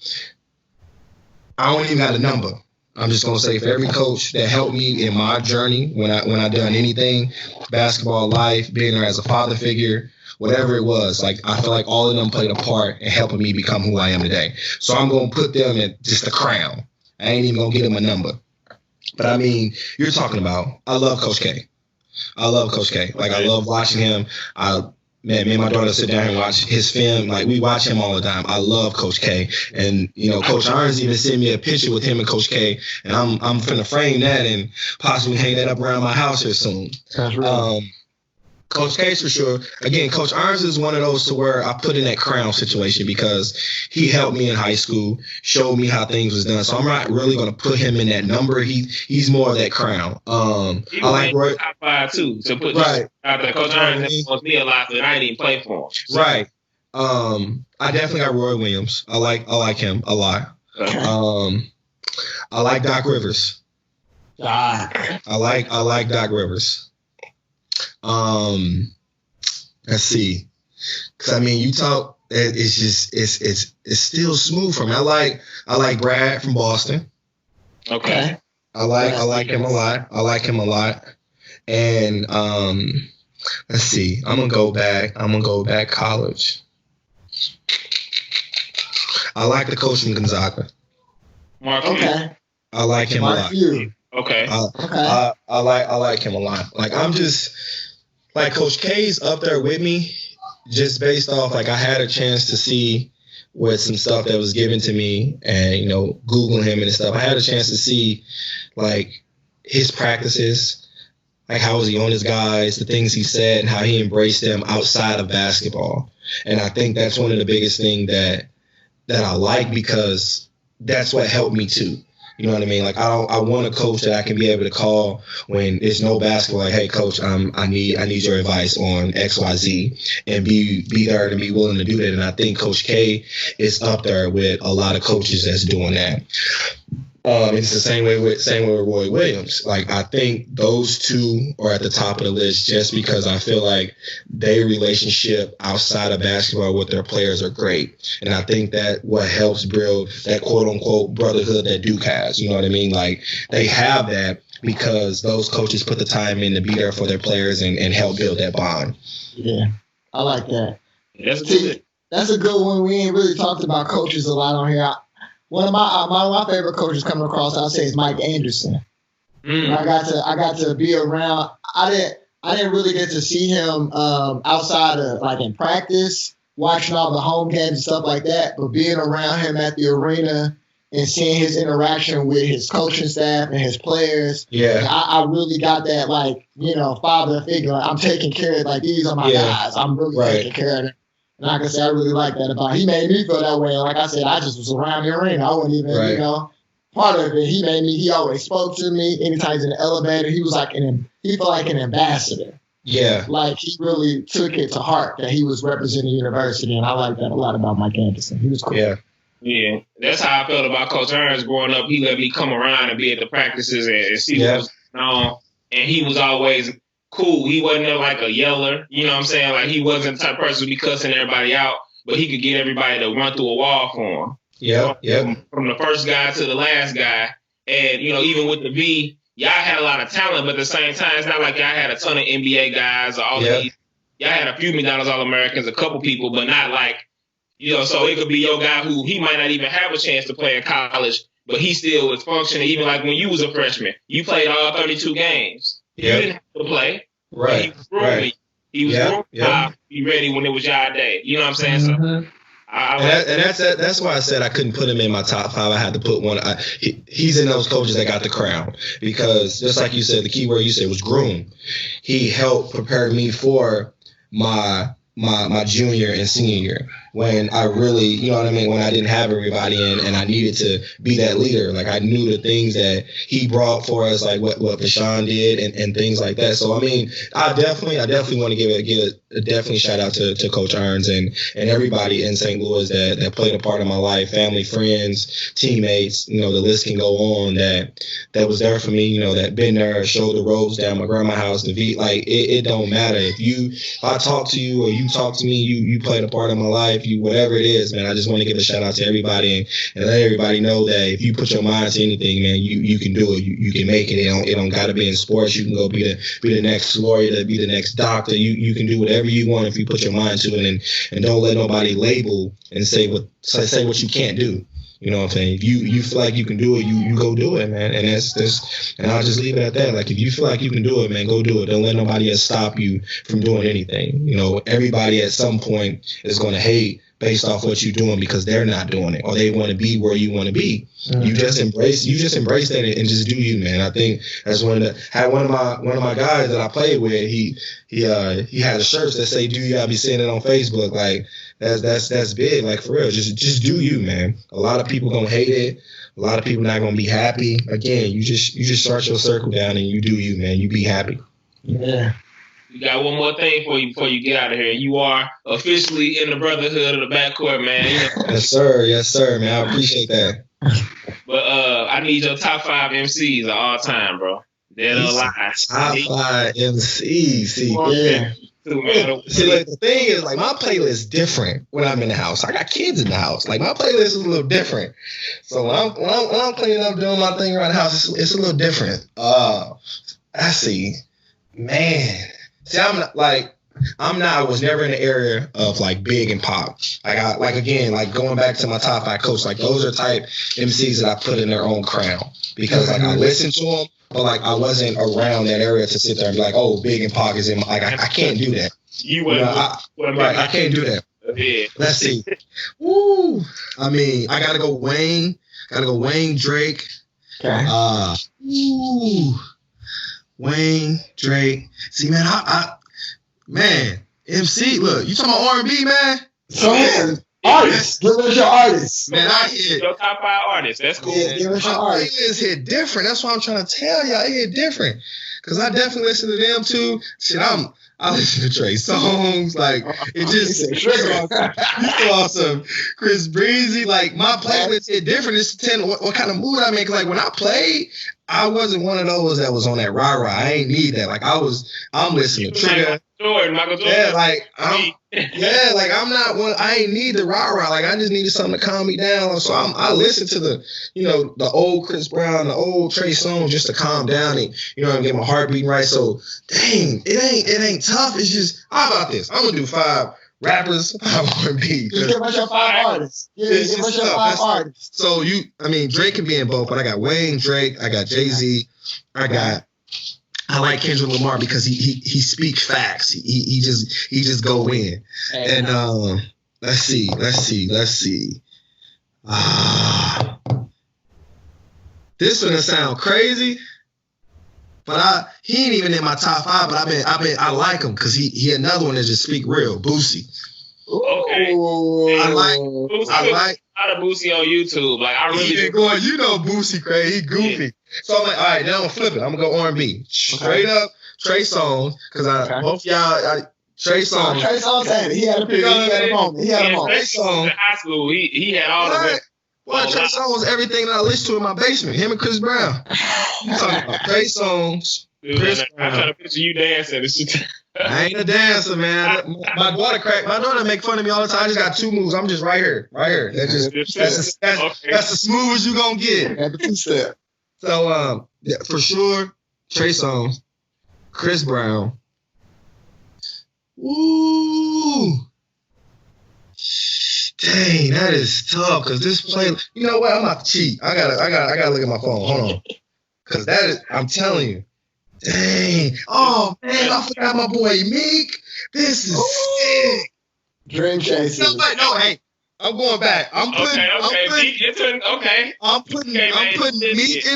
I don't even got a number. I'm just gonna say for every coach that helped me in my journey when I done anything, basketball life, being there as a father figure. Whatever it was, like I feel like all of them played a part in helping me become who I am today. So I'm gonna put them in just a crown. I ain't even gonna give them a number. But I mean, you're talking about. I love Coach K. Like I love watching him. Me and my daughter sit down and watch his film. Like we watch him all the time. I love Coach K. And Coach Irons even sent me a picture with him and Coach K. And I'm finna frame that and possibly hang that up around my house here soon. That's right. Coach Case for sure. Again, Coach Irons is one of those to where I put in that crown situation because he helped me in high school, showed me how things was done. So I'm not really going to put him in that number. He's more of that crown. I like Roy. Top 5 too. So put right out there. Coach Irons wants me a lot, but I didn't even play for him. So. Right. I definitely got Roy Williams. I like him a lot. I like Doc Rivers. I like Doc Rivers. Let's see, because I mean, you talk. It's just it's still smooth for me. I like Brad from Boston. Okay. I like him a lot. And let's see. I'm gonna go back college. I like the coach from Gonzaga. Mark. Okay. I like him a lot. Okay. I like him a lot. Like I'm just like Coach K's up there with me, just based off like I had a chance to see with some stuff that was given to me and Googling him and stuff. I had a chance to see like his practices, like how was he on his guys, the things he said, and how he embraced them outside of basketball. And I think that's one of the biggest things that I like because that's what helped me too. You know what I mean? Like I want a coach that I can be able to call when there's no basketball. Like, hey, coach, I need your advice on XYZ, and be there to be willing to do that. And I think Coach K is up there with a lot of coaches that's doing that. It's the same way with Roy Williams. Like I think those two are at the top of the list just because I feel like their relationship outside of basketball with their players are great. And I think that what helps build that quote unquote brotherhood that Duke has. You know what I mean? Like they have that because those coaches put the time in to be there for their players and help build that bond. Yeah, I like that. That's good. That's a good one. We ain't really talked about coaches a lot on here. One of my favorite coaches coming across, I'll say, is Mike Anderson. I got to be around. I didn't really get to see him outside of like in practice, watching all the home games and stuff like that. But being around him at the arena and seeing his interaction with his coaching staff and his players, I really got that father figure. Like, I'm taking care of these are my guys. I'm really taking care of them. And like I said, I really like that about him. He made me feel that way. And like I said, I just was around the arena. I wasn't even, part of it. He always spoke to me. Anytime he's in the elevator, he was he felt like an ambassador. Yeah. Like he really took it to heart that he was representing the university. And I like that a lot about Mike Anderson. He was cool. Yeah. Yeah. That's how I felt about Coach Irons growing up. He let me come around and be at the practices and see what was going on. And he was always cool. He wasn't like a yeller. You know what I'm saying? Like he wasn't the type of person to be cussing everybody out, but he could get everybody to run through a wall for him. Yeah. From the first guy to the last guy. And, even with the V, y'all had a lot of talent, but at the same time, it's not like y'all had a ton of NBA guys or all these. Y'all had a few McDonald's All-Americans, a couple people, but not like, so it could be your guy who he might not even have a chance to play in college, but he still was functioning. Even like when you was a freshman, you played all 32 games. You didn't have to play. Right. He was groomed to be ready when it was y'all day. You know what I'm saying? Mm-hmm. So That's why I said I couldn't put him in my top 5. I had to put one. He's in those coaches that got the crown, because just like you said, the key word you said was groom. He helped prepare me for my junior and senior year, when I really, you know what I mean, when I didn't have everybody and I needed to be that leader. Like, I knew the things that he brought for us, like what Vashon did and things like that. So I mean, I definitely want to give a definitely shout out to Coach Irons and everybody in St. Louis that played a part in my life, family, friends, teammates, you know, the list can go on, that was there for me, you know, that been there, showed the roads down my grandma's house, like it don't matter if I talk to you or you talk to me, you played a part in my life, you whatever it is, man. I just want to give a shout out to everybody and let everybody know that if you put your mind to anything, man, you can do it. You can make it. It don't got to be in sports. You can go be the next lawyer, be the next doctor. You can do whatever you want if you put your mind to it, and don't let nobody label and say what you can't do. You know what I'm saying? If you feel like you can do it, you go do it, man. And and I'll just leave it at that. Like, if you feel like you can do it, man, go do it. Don't let nobody else stop you from doing anything. You know, everybody at some point is going to hate based off what you're doing because they're not doing it or they want to be where you want to be. Mm-hmm. You just embrace that and just do you, man. I think that's one of my guys that I played with. He had a shirt that say, "Do you?" I be seeing it on Facebook. Like, that's big. Like, for real, just do you, man. A lot of people gonna hate it. A lot of people not gonna be happy. Again, you just start your circle down and you do you, man. You be happy. Yeah. We got one more thing for you before you get out of here. You are officially in the brotherhood of the Backcourt, man. Yes, sir, man. I appreciate that. But I need your top 5 MCs of all time, bro. Dead or alive. Top 5 MCs. See, yeah. See, like, the thing is, like, my playlist is different when I'm in the house. I got kids in the house. Like, my playlist is a little different. So when I'm cleaning up, doing my thing around the house, it's a little different. I see, man. See, I was never in the area of like big and pop. Again, going back to my top 5 coach, like, those are type MCs that I put in their own crown because like I listened to them, but like I wasn't around that area to sit there and be like, oh, big and pop is in my, like, I can't do that. I can't do that. Yeah. Let's see. Woo. I mean, I gotta go Wayne. Drake. Okay. Wayne, Drake. See, man, man, MC, look, you talking about R&B, man? So, artists. Give us your artists. Man, I hit your top 5 artists. That's cool. Yeah, give us your artists. It hit different. That's what I'm trying to tell y'all. It hit different. Because I definitely listen to them, too. Shit, I listen to Trey songs. Like, it just, you awesome. Chris Breezy, like, my playlist hit different. It's 10, what kind of mood I make. Like, when I played, I wasn't one of those that was on that rah-rah. I ain't need that. Like, I'm listening to Trigger. Michael Jordan. Yeah, like, I'm not one. I ain't need the rah-rah. Like, I just needed something to calm me down. So I listen to the old Chris Brown, the old Trey songs just to calm down and, get my heart beating right. So, dang, it ain't tough. It's just, how about this? I'm going to do 5 rappers, 5 R&B. Just give us your 5 artists. Yeah, give us your 5 artists. So, Drake can be in both, but I got Wayne, Drake, I got Jay-Z, I like Kendrick Lamar because he speaks facts. He just go in. And let's see. This gonna sound crazy, but he ain't even in my top 5. But I like him because he another one that just speak real. Boosie. Okay. I like a lot of Boosie on YouTube. Like, I really been going. Boosie crazy. He goofy. Yeah. So I'm like, all right, then I'm gonna flip it. I'm gonna go R&B. Straight up Trey Songz, because both y'all Trey Songz. Trey Songz had it. He had a period. He had a moment. Trey Songz in high school, he had all of it. Well, Trey Songz was everything that I listened to in my basement. Him and Chris Brown. You talking about Trey Songz? Dude, I'm trying to picture you dancing. I ain't a dancer, man. My daughter make fun of me all the time. I just got 2 moves. I'm just right here. That's the smoothest you gonna get. At the 2-step. So for sure, Trey Songz, Chris Brown. Ooh. Dang, that is tough. Cause this play, you know what? I'm not cheat. I gotta look at my phone. Hold on. Cause that is, I'm telling you. Dang. Oh man, I forgot my boy Meek. This is sick. Dream Chaser. No, hey. I'm going back. I'm putting Meek in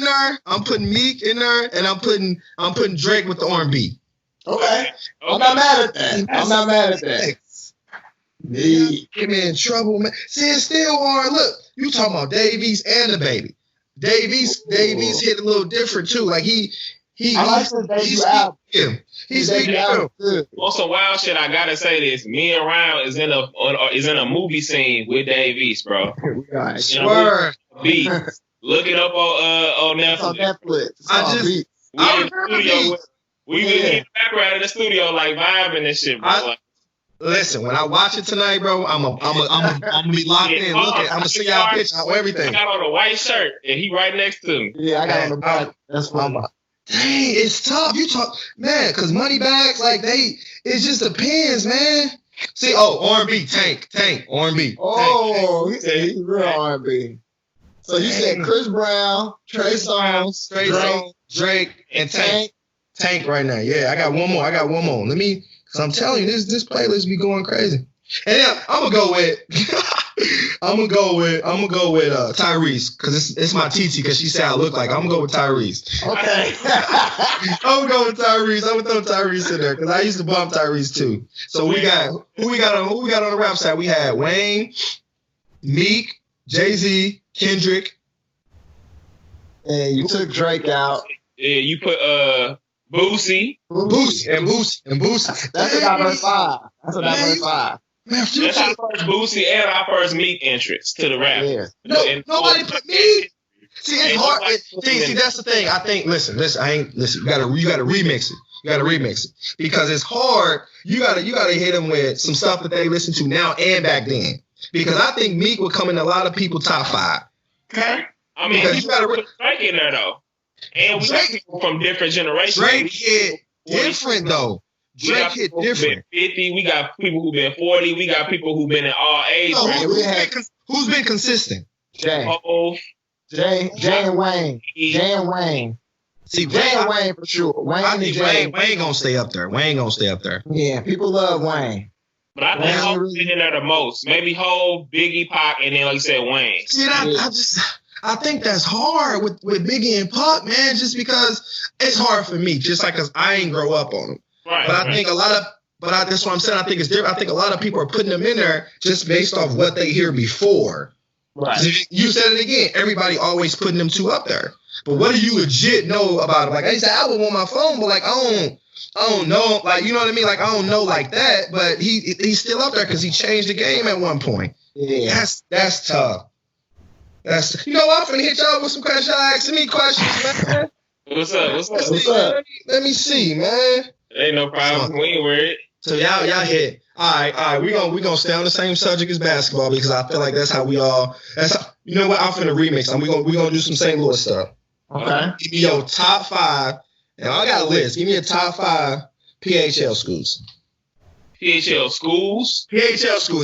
there. I'm putting Meek in there, and I'm putting Drake with the R&B. Okay. I'm not mad at that. Meek, get me in trouble, man. See, it's still hard. Look, you talking about Davies and the baby. Davies hit a little different too. Like I like the debut album. He's good. On some wild shit, I gotta say this. Me and Ryan is in a movie scene with Davies, bro. Swear. Look it up on Netflix. It's on Netflix. We in the background in the studio, like vibing and shit, bro. Listen, when I watch it tonight, bro, I'm gonna be locked in. Look at, I'm gonna see y'all picture everything. I got on a white shirt and he right next to me. Yeah, I got on the back. That's what I'm. Dang, it's tough. You talk, man, because money bags, like it just depends, man. See, R&B, Tank, R&B. Oh, he's real R&B. So you said Chris Brown, Trey Songz, Drake, and Tank. Tank right now. Yeah, I got one more. Let me, because I'm telling you, this playlist be going crazy. And then I'm gonna go with Tyrese, because it's my TT, because she said I look like. I'm gonna go with Tyrese. Okay. I'm gonna go with Tyrese. I'm gonna throw Tyrese in there because I used to bump Tyrese too. So who we got on the rap side? We had Wayne, Meek, Jay-Z, Kendrick. And you took Drake out. Yeah, you put Boosie. That's a diverse five. Man, Future. That's our first Boosie and our first Meek entrance to the rap. Yeah. Nobody put Meek. See, it's hard. See, that's the thing. I think. Listen. You gotta remix it. Because it's hard. You gotta hit them with some stuff that they listen to now and back then. Because I think Meek would come in a lot of people's top 5. Okay. I mean, you gotta put Drake in there though. And we got people from different generations. Drake hit different though. Drake hit different. 50. We got people who've been 40. We got people who've been in all age. Who's been consistent? Jay and Wayne. See, Jay and Wayne for sure. I think Wayne gonna stay up there. Yeah, people love Wayne. But I think Hope's in there the most. Maybe Hope, Biggie, Pac, and then like you said, Wayne. See, I think that's hard with Biggie and Pac, man, just because it's hard for me, just like because I ain't grow up on them. Right, but I think that's what I'm saying. I think it's different. I think a lot of people are putting them in there just based off what they hear before. Right. You said it again. Everybody always putting them two up there. But what do you legit know about it? Like, I used to have him on my phone, but like, I don't know. Like, you know what I mean? Like, I don't know like that, but he's still up there because he changed the game at one point. Yeah. That's tough. You know what? I'm finna hit y'all with some questions. Y'all asking me questions, man. What's up? Let me see, man. Ain't no problem. We ain't worried. So y'all hit. All right. We gonna stay on the same subject as basketball because I feel like that's how we all. You know what? I'm finna remix. We gonna do some St. Louis stuff. Okay. Give me your top 5. And I got a list. Give me a top 5 PHL schools. PHL schools.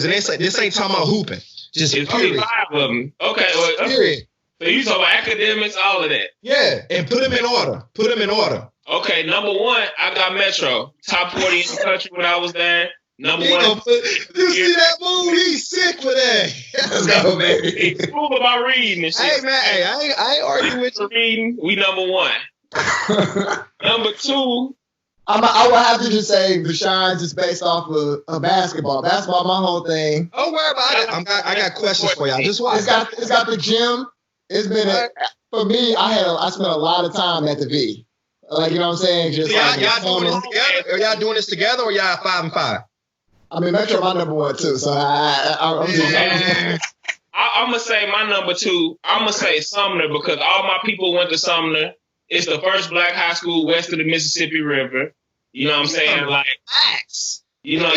And this ain't talking about hooping. Just it's period. 5 of them. Okay. Well, period. So you talking about academics, all of that. Yeah, and put them in order. Okay, number 1, I got Metro. Top 40 in the country when I was there. Number 1. You see that move? He's sick for that. Let's go, baby. It's cool about reading and shit. Hey, man, I ain't arguing with you. Reading, we number 1. Number 2. I would have to just say Vashon just based off of basketball. Basketball, my whole thing. Don't worry about it. I got questions for y'all. Just watch. It's got the gym. It's been for me. I spent a lot of time at the V. Like, you know what I'm saying? Just y'all doing this together? Are y'all doing this together or y'all 5 and 5? I mean, Metro my number 1 too. So I'm gonna say my number 2. I'm gonna say Sumner because all my people went to Sumner. It's the first black high school west of the Mississippi River. You know what I'm saying? Like, you know,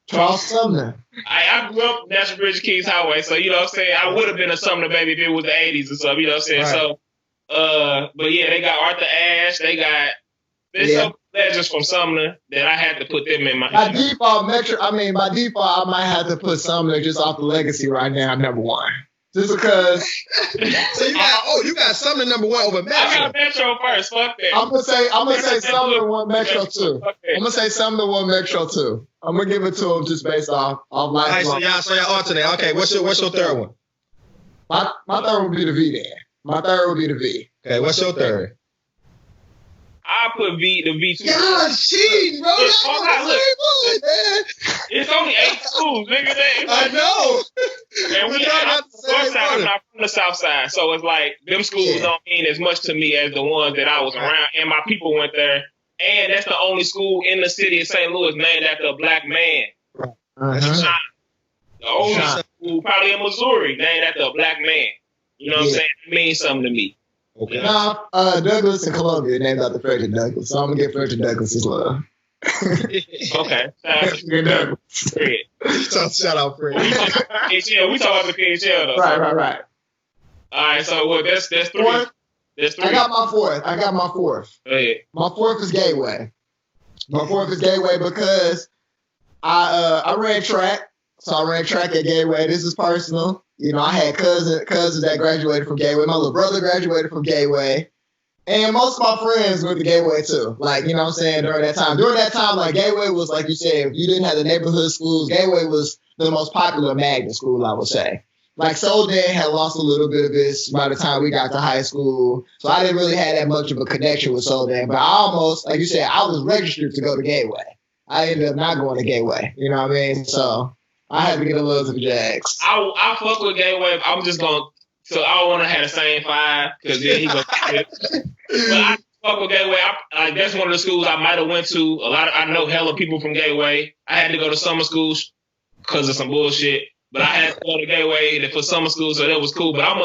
Charles Sumner. I grew up National Bridge Kings Highway, so you know what I'm saying? I would have been a Sumner baby if it was the 80s or something, you know what I'm saying? Right. So, but yeah, they got Arthur Ashe, there's some legends from Sumner that I had to put them in my default, I might have to put Sumner just off the legacy right now, number 1. Just because. So you got Sumner number one over Metro. I got Metro first. Fuck that. I'm gonna say Sumner won Metro too. I'm gonna say Sumner won Metro too. I'm gonna give it to him just based off All right, so y'all alternate. Okay, what's your third one? My third would be the V there. My third would be the V. Okay, what's your third? I put the V2. God, cheating, bro. It's only 8 schools, nigga. I know. And I'm not from the South Side, so it's like them schools don't mean as much to me as the ones that I was around, and my people went there. And that's the only school in the city of St. Louis named after a black man. Uh-huh. The only school probably in Missouri named after a black man. You know what I'm saying? It means something to me. Okay. Douglas and Columbia named after Frederick Douglass, so I'm gonna give Frederick Douglass his love. Okay. Shout out Fred. We talk about the KHL though. Right. All right, so that's 3. That's 3. I got my fourth. Go ahead. My fourth is Gateway. Because I ran track. So I ran track at Gateway. This is personal. You know, I had cousins that graduated from Gateway. My little brother graduated from Gateway. And most of my friends went to Gateway too. Like, you know what I'm saying, during that time, like Gateway was, like you said, if you didn't have the neighborhood schools, Gateway was the most popular magnet school, I would say. Like, Soldan had lost a little bit of this by the time we got to high school. So I didn't really have that much of a connection with Soldan. But I almost, like you said, I was registered to go to Gateway. I ended up not going to Gateway. You know what I mean? So I had to get a little to the Jags. I fuck with Gateway. I'm just going to, so I don't want to have the same 5 because then he goes. But I fuck with Gateway. That's one of the schools I might have went to. I know hella people from Gateway. I had to go to summer schools because of some bullshit. But I had to go to Gateway for summer school, so that was cool. But I'm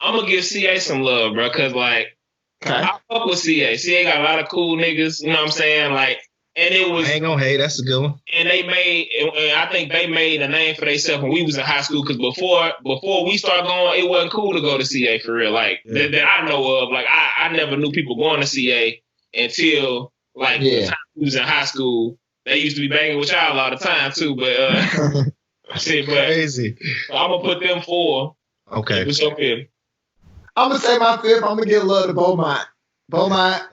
gonna give CA some love, bro, because like I fuck with CA. CA got a lot of cool niggas, you know what I'm saying? Like, and it was. I ain't gonna hate. That's a good one. And I think they made a name for themselves when we was in high school. Because before we started going, it wasn't cool to go to CA for real. Like that I know of. Like I never knew people going to CA until like the time we was in high school. They used to be banging with y'all all the time too, but. Crazy. So I'm gonna put them 4. Okay. What's your 5th? I'm gonna say my 5th. I'm gonna give love to Beaumont.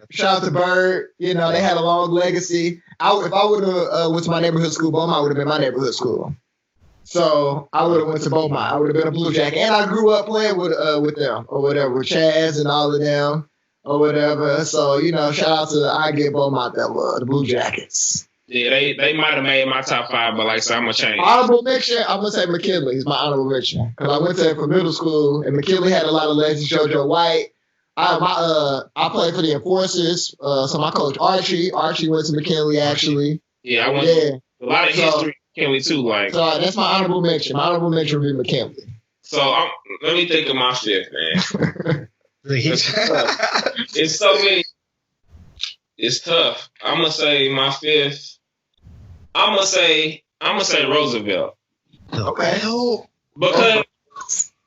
Shout out to Bird. You know, they had a long legacy. If I would have went to my neighborhood school, Beaumont would have been my neighborhood school. So I would have went to Beaumont. I would have been a Blue Jacket, and I grew up playing with them or whatever, with Chaz and all of them or whatever. So you know, shout out to I give Beaumont that love, the Blue Jackets. Yeah, they might have made my top 5, but like, so I'm gonna change. Honorable mention, I'm gonna say McKinley is my honorable mention because I went there for middle school, and McKinley had a lot of legends. JoJo White. I played for the Enforcers, so my coach Archie went to McKinley actually. Yeah, I went a lot of history McKinley too. Like, so that's my honorable mention. My honorable mention would be McKinley. So let me think of my 5th, man. It's so many. It's tough. I'm gonna say my 5th. I'm gonna say Roosevelt. Okay. Because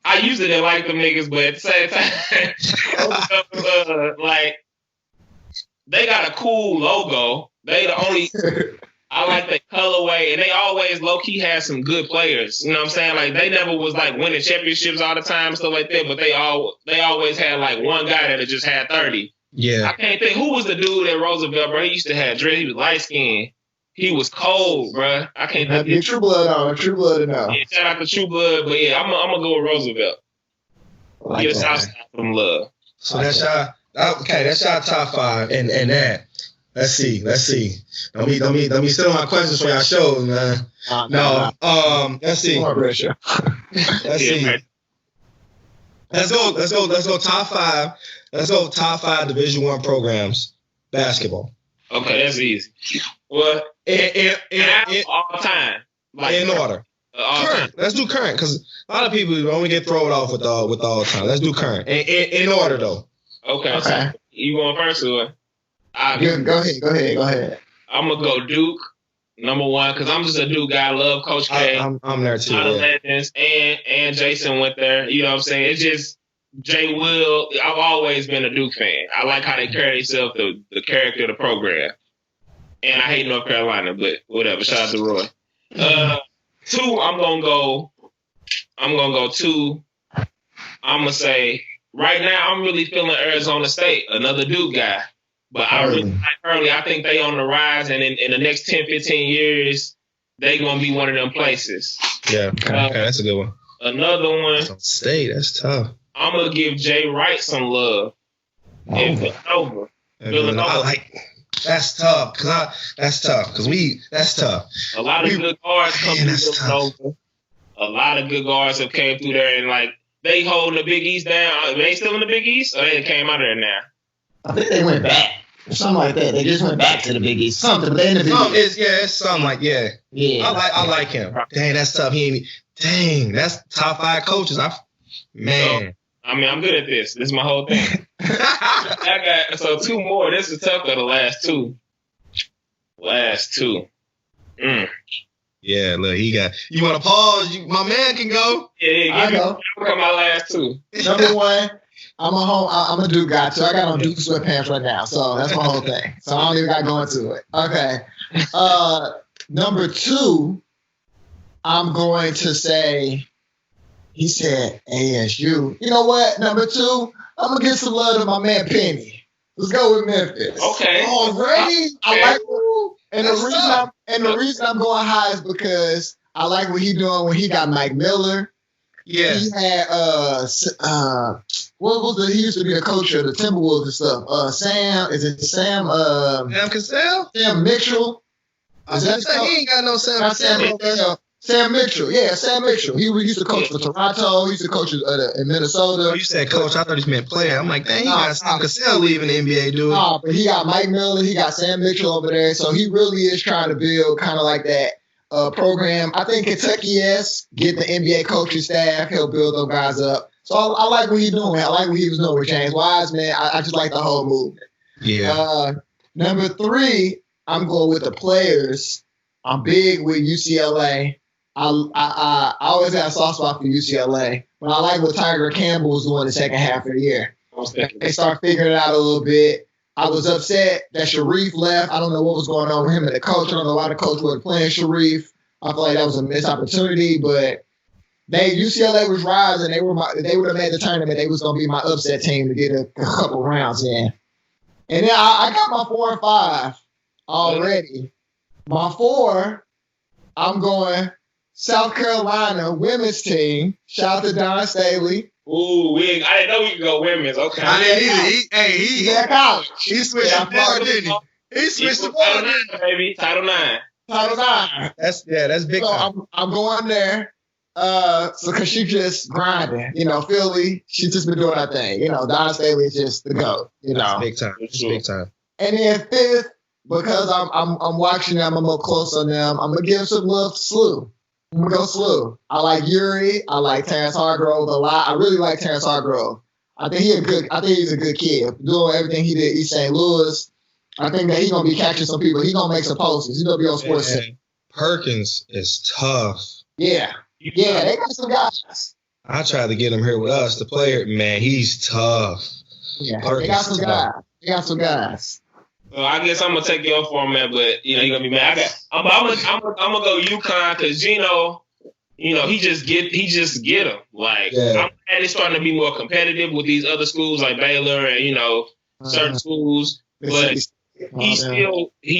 I usually didn't like them niggas, but at the same time, like they got a cool logo. They the only. I like the colorway, and they always low key had some good players. You know what I'm saying? Like they never was like winning championships all the time and stuff like that, but they always had like one guy that just had 30. Yeah. I can't think who was the dude at Roosevelt, bro. He used to have dread. He was light skinned. He was cold, bro. I can't think. Be True Blood on. True Blood now. Yeah, shout out to True Blood, but yeah, I'm gonna go with Roosevelt. Get us outside from love. So that's y'all top 5, and that. Let's see. Don't be stealing my questions for y'all shows, man. Let's see. Let's see. Let's go top 5. Let's go top 5 Division I programs basketball. Okay, that's easy. Well, in all time, like in order. Current. Let's do current because a lot of people only get thrown off with all time. Let's do current. In order though. Okay. So you going first or? Go ahead. I'm gonna go Duke, number 1, because I'm just a Duke guy. I love Coach K. I'm there too. Legends, and Jason went there. You know what I'm saying? It's just Jay Will. I've always been a Duke fan. I like how they carry themselves, the character of the program. And I hate North Carolina, but whatever. Shout out to Roy. 2, I'm gonna go 2. I'm gonna say right now I'm really feeling Arizona State, another Duke guy. But I really like Hurley. I think they on the rise, and in the next 10, 15 years, they gonna be one of them places. Yeah, okay, that's a good one. Another one. State, that's tough. I'm gonna give Jay Wright some love. In Villanova. I like. That's tough that's tough. A lot of good guards come through Villanova. A lot of good guards have came through there, and like they holding the Big East down. Are they still in the Big East, or they came out of there now? I think they went back. Something like that. They just went back to the Big East. Something, but they in the Big East. It's something like Yeah. I like him. Dang, that's tough. That's top 5 coaches. Man. So, I'm good at this. This is my whole thing. I got 2 more. This is tough for the last 2. Yeah, look, he got. You want to pause? My man can go. Yeah, I go. Look at my last 2. Number 1. I'm a Duke guy, so I got on Duke sweatpants right now. So that's my whole thing. So I don't even got to go into it. Okay. Number 2, I'm going to say, he said ASU. You know what? Number 2, I'm going to give some love to my man Penny. Let's go with Memphis. Okay. Already? I like it. And the reason I'm going high is because I like what he doing when he got Mike Miller. Yeah. He had he used to be a coach of the Timberwolves and stuff. Sam Cassell? Sam Mitchell. He ain't got no Sam Cassell. Sam Mitchell. Yeah, Sam Mitchell. He used to coach for Toronto. He used to coach in Minnesota. Oh, you said coach. I thought he meant player. I'm like, dang, he got Sam Cassell leaving the NBA, dude. Nah, but he got Mike Miller. He got Sam Mitchell over there. So he really is trying to build kind of like that program. I think Kentucky get the NBA coaching staff. He'll build those guys up. So I like what he's doing. I like what he was doing with James Wiseman. I just like the whole movement. Yeah. Number 3, I'm going with the players. I'm big with UCLA. I always had a soft spot for UCLA, but I like what Tiger Campbell was doing the second half of the year. They start figuring it out a little bit. I was upset that Sharif left. I don't know what was going on with him and the coach. I don't know why the coach wasn't playing Sharif. I feel like that was a missed opportunity, but UCLA was rising. They would have made the tournament. They was gonna be my upset team to get a couple rounds in. And then I got my 4 and 5 already. My 4, I'm going South Carolina women's team. Shout out to Don Staley. Ooh, I didn't know we could go women's. Okay. I didn't either. He's at college. He switched the bar, didn't he? He switched the bar, didn't he? Baby, Title IX. That's big time. So I'm going there. Because she just grinding. Philly, she just been doing her thing. Don Staley is just the GOAT. That's big time. It's big time. And then 5th, because I'm watching them, I'm up close on them. I'm gonna give some love to Slew. I'm gonna go Slew. I like Yuri. I like Terrence Hargrove a lot. I really like Terrence Hargrove. I think he's a good kid. Doing everything he did at East St. Louis. I think that he's gonna be catching some people. He's gonna make some posters. He's gonna be on Sports Center. Perkins is tough. Yeah, they got some guys. I tried to get him here with us. The player, man, he's tough. Yeah, Perkins they got some guys. They got some guys. Well, I guess I'm gonna take your format, but you're gonna be mad. I'm gonna go UConn because Gino, he just get them. Like I'm glad it's starting to be more competitive with these other schools like Baylor and certain schools, but he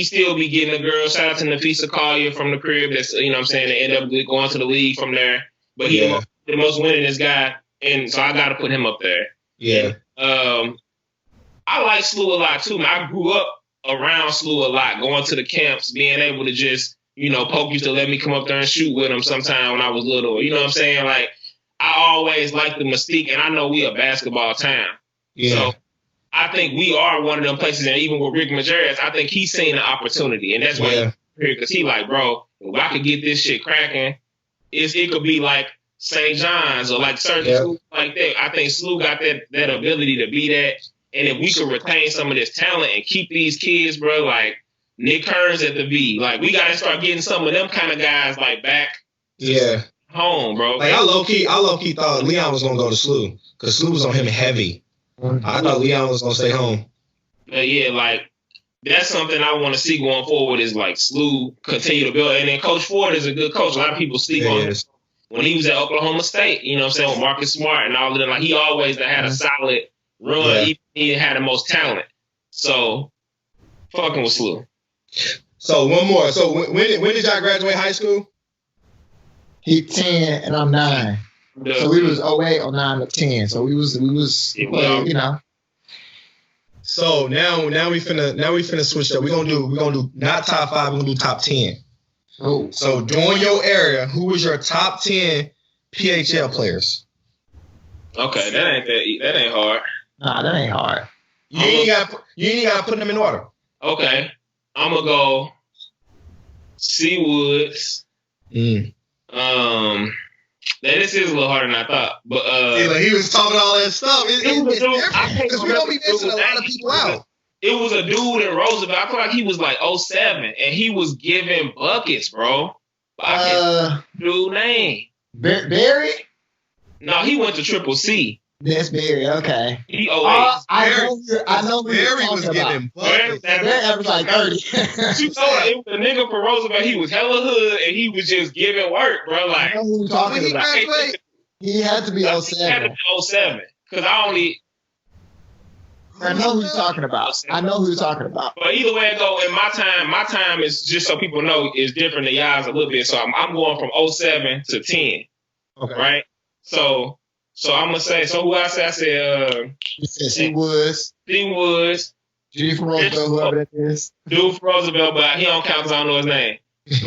still be getting the girls. Shout out to Nafisa Collier from the crib. That's they end up going to the league from there. But he's the most winningest guy, and so I got to put him up there. Yeah. I like SLU a lot too. I grew up around SLU a lot, going to the camps, being able to just, Poke used to let me come up there and shoot with him sometime when I was little. You know what I'm saying? Like, I always liked the mystique, and I know we a basketball town. Yeah. So I think we are one of them places, and even with Rick Majerus, I think he's seen an opportunity, and that's why he's here, because he like, bro, if I could get this shit cracking, it could be like St. John's or like certain schools like that. I think SLU got that ability to be that. And if we could retain some of this talent and keep these kids, bro, like Nick Kearns at the V, like we got to start getting some of them kind of guys like back home, bro. Like I low key thought Leon was gonna go to SLU because SLU was on him heavy. I thought Leon was gonna stay home. But yeah, like that's something I want to see going forward is like SLU continue to build. And then Coach Ford is a good coach. A lot of people sleep on him. when he was at Oklahoma State, you know what I'm saying, with Marcus Smart and all of them. Like, he always had a solid run. Yeah. He had the most talent. So, fucking with Slew. So one more. So when did y'all graduate high school? He 10 and I'm 9. So we was 08, 09 to 10. So we was you know. So now we finna switch up. We're gonna do not top 5, we're gonna do top 10. Oh. So during your area, who was your top 10 PHL players? Okay, that ain't hard. Nah, that ain't hard. You ain't gotta put them in order. Okay. I'm gonna go C Woods. This is a little harder than I thought, but he was talking all that stuff. Because we don't be missing a lot of people out. It was a dude in Roosevelt. I feel like he was like 07, and he was giving buckets, bro. I can't dude name. Barry? No, he went to Triple C. That's Barry. Okay. He 08. I know who Barry was about. giving buckets. Barry averaged like 30. You know, it was a nigga from Roosevelt. He was hella hood, and he was just giving work, bro. Like, I know who you're talking about. He had to be 07. He had to be 07. Because I know who you're talking about. But either way it go, in my time is, just so people know, is different than y'all's a little bit. So I'm going from 07 to 10. Okay. Right? So I'm gonna say. So who I said? I said. You said C Woods. C Woods. G from Roosevelt, whoever that is. Dude from Roosevelt, but he don't count because I don't know his name.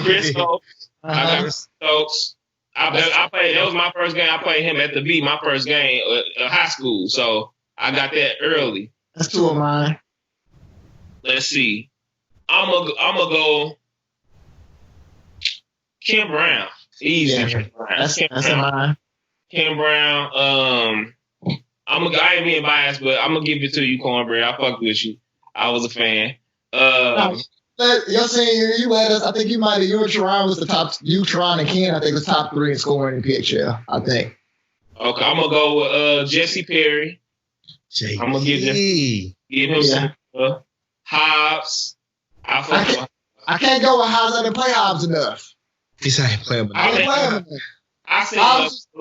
Chris Stokes. I got Stokes. I played. That was my first game. I played him at the V. My first game at high school. So I got that early. That's 2 of mine. Let's see. I'm gonna go. Kim Brown. Easy. Yeah, Kim Brown. That's mine. Kim Brown. I ain't being biased, but I'm gonna give it to you, Cornbread. I fucked with you. I was a fan. Your senior year, you led us. I think you might have. You and Teron was the top. You, Teron, and Ken, I think, was top 3 in scoring in PHL. I think. Okay, I'm gonna go with Jesse Perry. I'm gonna give him some Hobbs. I can't go with Hobbs. I didn't play Hobbs enough. He said I ain't playing. I didn't play him enough. I said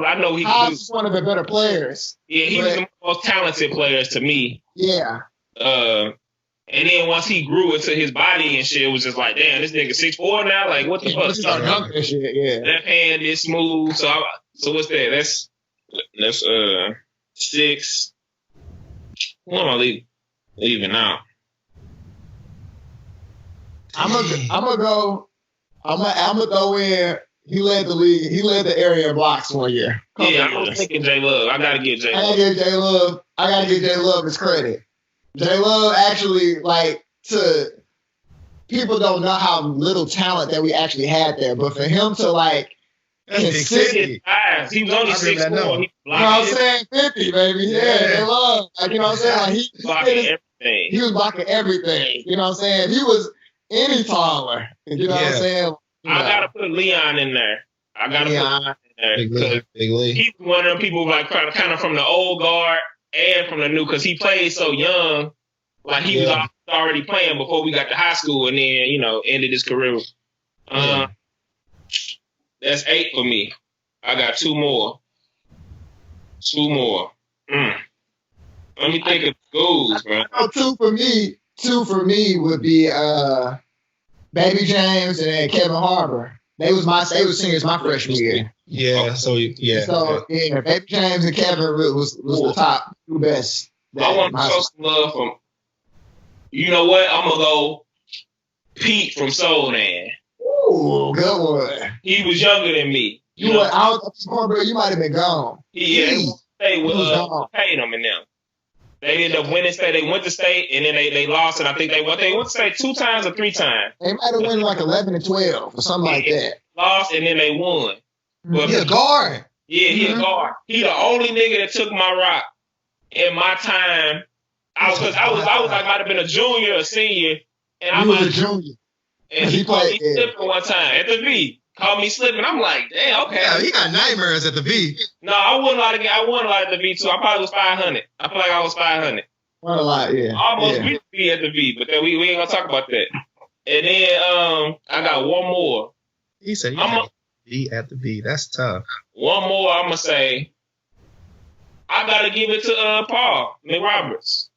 I know he Hobbs is one of the better players. Yeah, he was the most talented players to me. Yeah. And then once he grew into his body and shit, it was just like, damn, this nigga 6'4" now. Like, what the fuck? Start dunking and shit. Yeah. Left hand is smooth. So what's that? That's 6. Who am I leaving now? I'm gonna throw in. He led the league. He led the area in blocks one year. Yeah, I was thinking J Love. I gotta give J Love. I gotta give J Love his credit. J Love actually, people don't know how little talent that we actually had there, but for him to consistent. He was only 6'4". You know what I'm saying? 50, baby. Yeah, J Love. You know what I'm saying? He was blocking everything. He was blocking everything. You know what I'm saying? He was any taller. You know what I'm saying? I gotta put Leon in there. Because he's one of them people kind of from the old guard and from the new, because he played so young. Like he was already playing before we got to high school, and then ended his career. That's 8 for me. I got 2 more. Let me think of schools, bro. 2 for me would be Baby James and then Kevin Harbor. They was seniors my freshman year. Yeah. So Baby James and Kevin was the top 2 best. I want to show some love from. You know what? I'm gonna go Pete from Soul Man. Ooh, good one. He was younger than me. Cornbread, you might have been gone. They paid him and them. They ended up winning state. They went to state, and then they lost, and I think they went to state 2 times or 3 times. They might have won 11 and 12 or something like that. Lost, and then they won. But, he a guard. Yeah, he a guard. He the only nigga that took my rock in my time. I was might have been a junior or senior, and I was a junior. And he called me slipping one time at the V. Called me slipping. I'm like, damn, okay. Yeah, he got nightmares at the V. No, I won a lot at the V too. I probably was 500. I feel like I was 500. Won a lot, yeah. Almost beat the V at the V, but then we ain't gonna talk about that. And then I got one more. He said V at the V. That's tough. One more, I'm gonna say. I gotta give it to Paul McRoberts.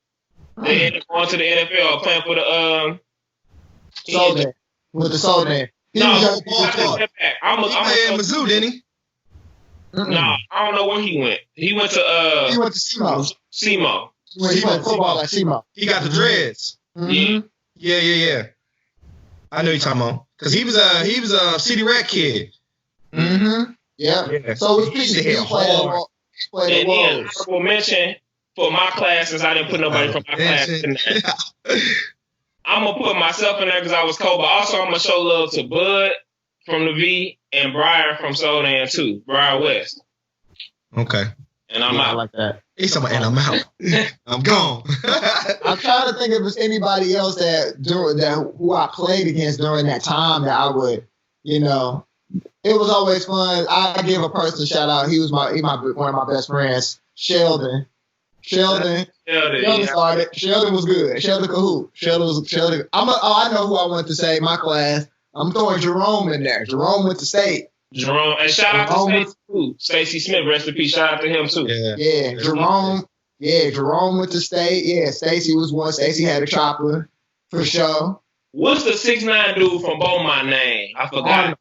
They ended up going to the NFL playing for the Soul Man. With the Soul Man. He played in Mizzou, didn't he? No, I don't know where he went. He went to SEMO. SEMO. He went football at SEMO. He got the dreads. Mm-hmm. Yeah. I know you're talking about. Because he was a City Rat kid. Mm-hmm. Yeah. So he used to hit hard. And then honorable mention for my class, since I didn't put nobody from my class in there. I'm gonna put myself in there because I was cold, but also I'm gonna show love to Bud from the V and Briar from Sodan too, Briar West. Okay. And I'm out. I like that. He's talking about, and I'm out. I'm gone. I'm trying to think if there's anybody else who I played against during that time that I would, it was always fun. I give a personal shout out. He was one of my best friends, Sheldon. Sheldon started. Sheldon was good. Sheldon Cahoot. Sheldon. I know who I went to say in my class. I'm throwing Jerome in there. Jerome went to state. Jerome, and shout out to Stacey too. Stacey Smith, rest in peace. Shout out to him too. Yeah. Jerome. Yeah, Jerome went to state. Yeah, Stacey was one. Stacey had a chopper for sure. What's the 6'9" dude from Beaumont name? I forgot.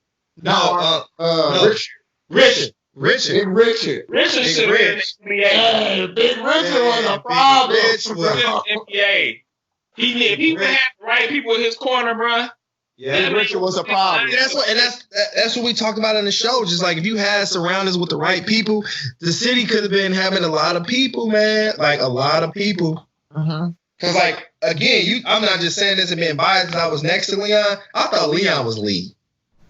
Richard. Big Richard. Richard should be in the NBA. Hey, Big Richard was a problem. NBA. He would have the right people in his corner, bro. Yeah, Richard was a problem. That's what we talked about in the show. Just like if you had surroundings with the right people, the city could have been having a lot of people, man. Like a lot of people. Because like again, I'm not just saying this and being biased. I was next to Leon. I thought Leon was lead.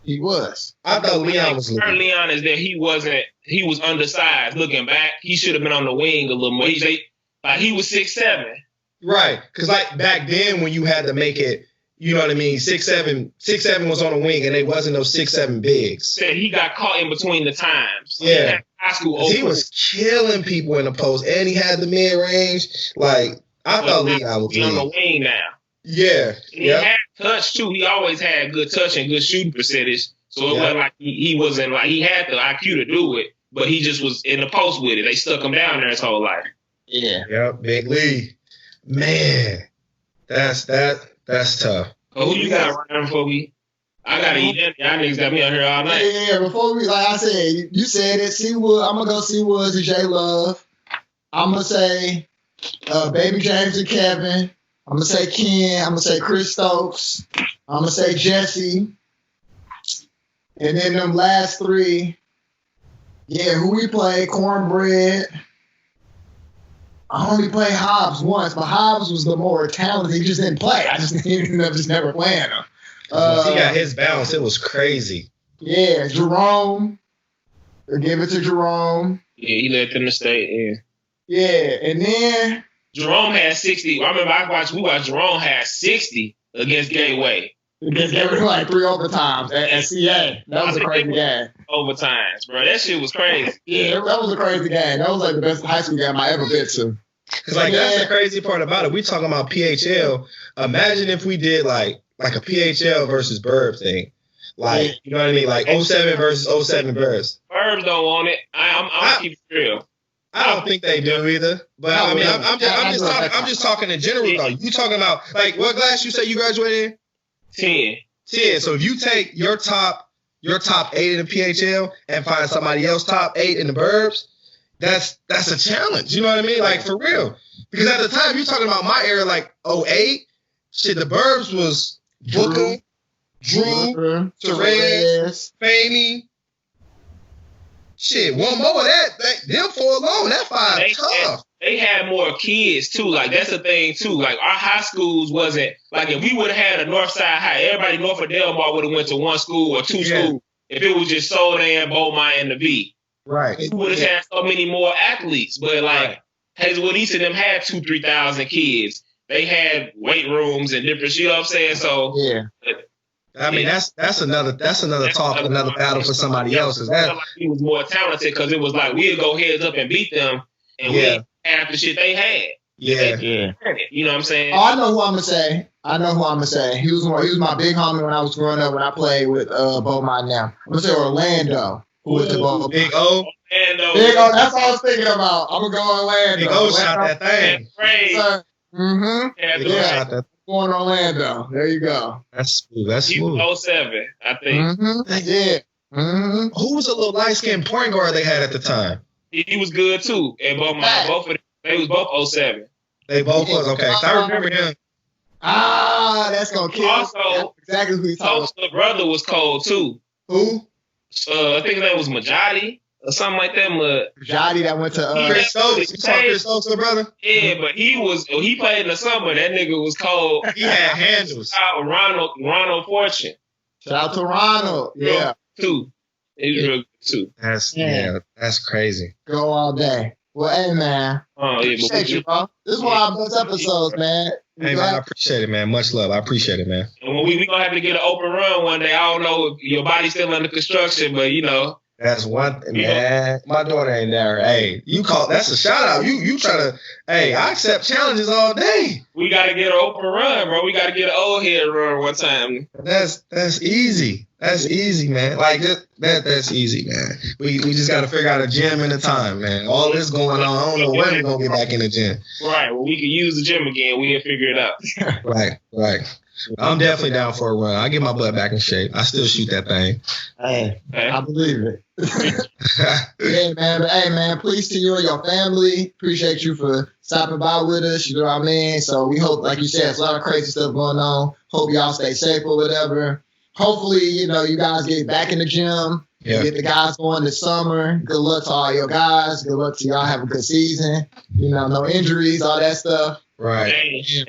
He was. I thought Leon was lead. Leon is that he was undersized. Looking back, he should have been on the wing a little more. He was 6'7". Right. Because like back then when you had to make it. You know what I mean? 6'7" was on the wing, and they wasn't no 6'7" bigs. Said he got caught in between the times. Yeah, high school. He was killing people in the post, and he had the mid range. Like I thought Leon was on the wing now. Yeah, he had touch too. He always had good touch and good shooting percentage. So it wasn't like he wasn't like he had the IQ to do it, but he just was in the post with it. They stuck him down there his whole life. Yeah. Yep. Big Lee. Man, that's tough. Who you got running for me? I gotta eat that. Y'all niggas got me on here all night. Yeah, before we, like I said, you said it. C-Wood, I'm gonna go C-Woods and J Love. I'm gonna say Baby James and Kevin. I'm gonna say Ken. I'm gonna say Chris Stokes. I'm gonna say Jesse. And then them last three, who we play? Cornbread. I only played Hobbs once, but Hobbs was the more talented. He just didn't play. I just ended up just never playing him. He got his balance. It was crazy. Yeah, Jerome. Give it to Jerome. Yeah, he led them to state. Yeah, and then Jerome had 60. I remember we watched Jerome had 60 against Gateway. Against Gateway like 3 overtimes at CA. That was a crazy game. Overtimes, bro. That shit was crazy. Yeah, that was a crazy game. That was like the best high school game I ever been to. Because that's the crazy part about it. We talking about PHL. Imagine if we did like a PHL versus Burb thing. Like, you know what I mean? Like 07 versus 07 Burbs. Burbs don't want it. I'm keep it real. I don't think they do either. But I mean, I'm just talking in general though. You talking about like what class you say you graduated in? 10. So if you take your top 8 in the PHL and find somebody else top 8 in the Burbs, that's a challenge. You know what I mean? Like for real. Because at the time you're talking about my era, like 08, shit, the Burbs was Booker, Drew, Therese, Famey. Shit, one more of that. Them 4 alone, that 5 tough. They had more kids too. Like that's the thing too. Like our high schools wasn't like if we would have had a North Side High, everybody north of Delmar would have went to 1 school or 2 schools. If it was just Sodan, Beaumont, and the V, right? We would have had so many more athletes. But like Hazelwood East of them had 2,000-3,000 kids. They had weight rooms and different. You know what I'm saying? So I mean, that's another talk, another battle for somebody else. Is that like he was more talented because it was like we'd go heads up and beat them, and we had the shit they had. Yeah. You know what I'm saying? Oh, I know who I'm gonna say. He was my big homie when I was growing up when I played with Beaumont now. I'm gonna say Orlando, who went to Beaumont. Big O. Big O, that's what I was thinking about. I'm gonna go Orlando. Big O shot that thing. Yeah. Going Orlando. There you go. That's smooth. He was 07, I think. Yeah. Who was a little light-skinned point guard they had at the time? He was good too. And both of them, they was both 07. They both was okay. I remember him. That's gonna kill. Also, exactly who he's talking about. The brother was cold too. Who? I think his name was Majadi or something like that. Majadi that went to Chris Stokes. You saw Chris Stokes, the brother? Yeah, but he played in the summer. That nigga was cold. He had handles. Ronald Fortune. Shout out to Ronald. Yeah. Too. He was real good too. That's crazy. Go all day. Well, hey man. Appreciate you, bro. This is one of our best episodes, man. Hey man, I appreciate it, man. Much love. I appreciate it, man. And we gonna have to get an open run one day. I don't know if your body's still under construction, but you know. That's one thing, man. My daughter ain't there. Hey, that's a shout out. You try to, I accept challenges all day. We gotta get an open run, bro. We gotta get an old head run one time. That's easy. That's easy, man. Like that's easy, man. We just gotta figure out a gym and a time, man. All this going on, I don't know when we're gonna get back in the gym. Right. Well, we can use the gym again. We'll figure it out. Right. I'm definitely down for a run. I get my butt back in shape. I still shoot that thing. Hey. I believe it. Hey man, please to you and your family. Appreciate you for stopping by with us. You know what I mean? So we hope, like you said, there's a lot of crazy stuff going on. Hope y'all stay safe or whatever. Hopefully, you guys get back in the gym. Yeah. Get the guys going this summer. Good luck to all your guys. Good luck to y'all. Have a good season. No injuries, all that stuff. Right.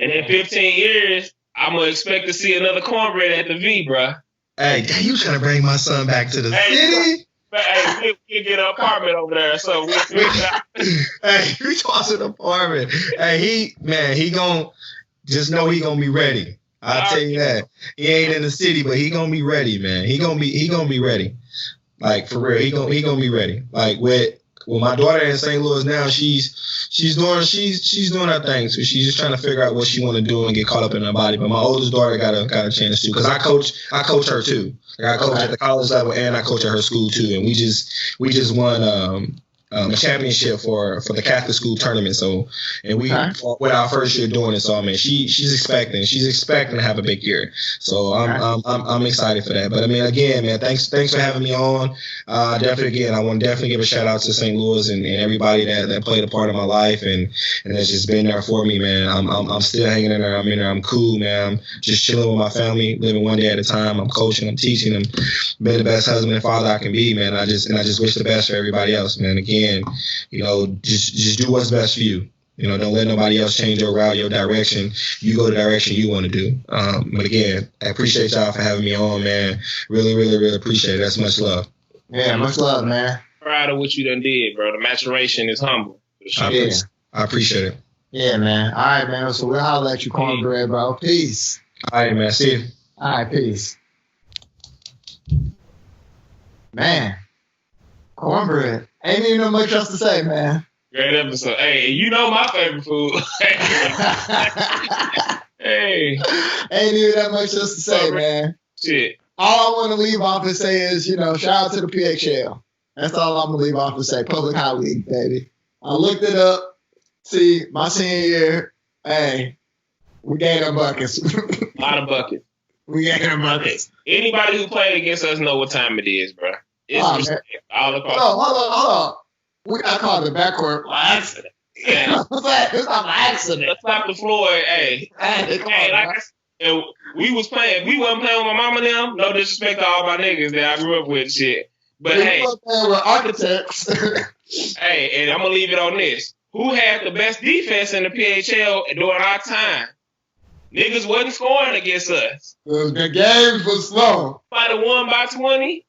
And in 15 years, I'm going to expect to see another Cornbread at the V, bro. Hey, you trying to bring my son back to the city? Hey, we get an apartment over there. So we toss an apartment. Hey, he going to just know he going to be ready. I'll tell you that. He ain't in the city, but he going to be ready, man. He going to be ready. Like, for real, he gonna be ready. Like, with my daughter in St. Louis now, she's doing her thing. So she's just trying to figure out what she want to do and get caught up in her body. But my oldest daughter got a chance to, because I coach her too. Like, I coach at the college level and I coach at her school too. And we just won a championship for the Catholic school tournament. So, and we with our first year doing it. So I mean, she's expecting to have a big year. So I'm excited for that. But I mean, again, man, thanks for having me on. Definitely, again, I want to definitely give a shout out to St. Louis and everybody that played a part of my life and that's just been there for me, man. I'm still hanging in there. I'm in there. I'm cool, man. I'm just chilling with my family, living one day at a time. I'm coaching. I'm teaching. I'm being the best husband and father I can be, man. I just wish the best for everybody else, man. Again, just do what's best for you. Don't let nobody else change your route, your direction. You go the direction you want to do. But again, I appreciate y'all for having me on, man. Really, really, really appreciate it. That's much love. Yeah, much love, man. Proud of what you done did, bro. The maturation is humble. I appreciate it. Yeah, man. All right, man. So we'll holler at you, Cornbread, bro. Peace. All right, man. See you. All right, peace. Man, Cornbread. Ain't even much else to say, man. Great episode. Hey, my favorite food. Hey. Ain't even that much else to say, man. Shit. All I want to leave off and say is, shout out to the PXL. That's all I'm going to leave off and say. Public High League, baby. I looked it up. See, my senior year, hey, we gained our buckets. A lot of buckets. We gained our buckets. Anybody who played against us know what time it is, bro. It's all across. Hold on. We got called the Backcourt by accident. Yeah. It's not by accident. Let's stop the Floyd. We wasn't playing with my mama and them. No disrespect to all my niggas that I grew up with and shit. But we were playing with architects. And I'm gonna leave it on this. Who had the best defense in the PHL during our time? Niggas wasn't scoring against us. The games was slow. Might have won by 20.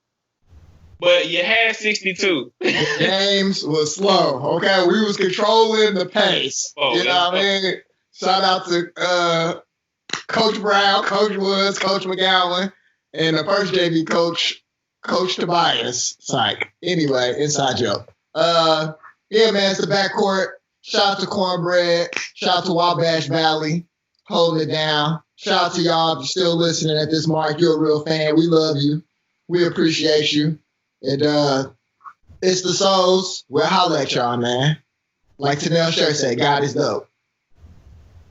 But you had 62. The games was slow. Okay, we was controlling the pace. You know what I mean? Shout out to Coach Brown, Coach Woods, Coach McGowan, and the first JV coach, Coach Tobias. Psych. Anyway, inside joke. Yeah, man, it's the Backcourt. Shout out to Cornbread. Shout out to Wabash Valley, holding it down. Shout out to y'all if you're still listening at this mark. You're a real fan. We love you. We appreciate you. And it's the Souls. We'll holla at y'all, man. Like Tanel Shirt said, God is dope.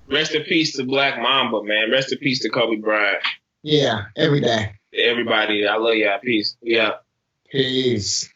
Rest in peace to Black Mamba, man. Rest in peace to Kobe Bryant. Yeah, every day. Everybody, I love y'all. Peace. Yeah. Peace.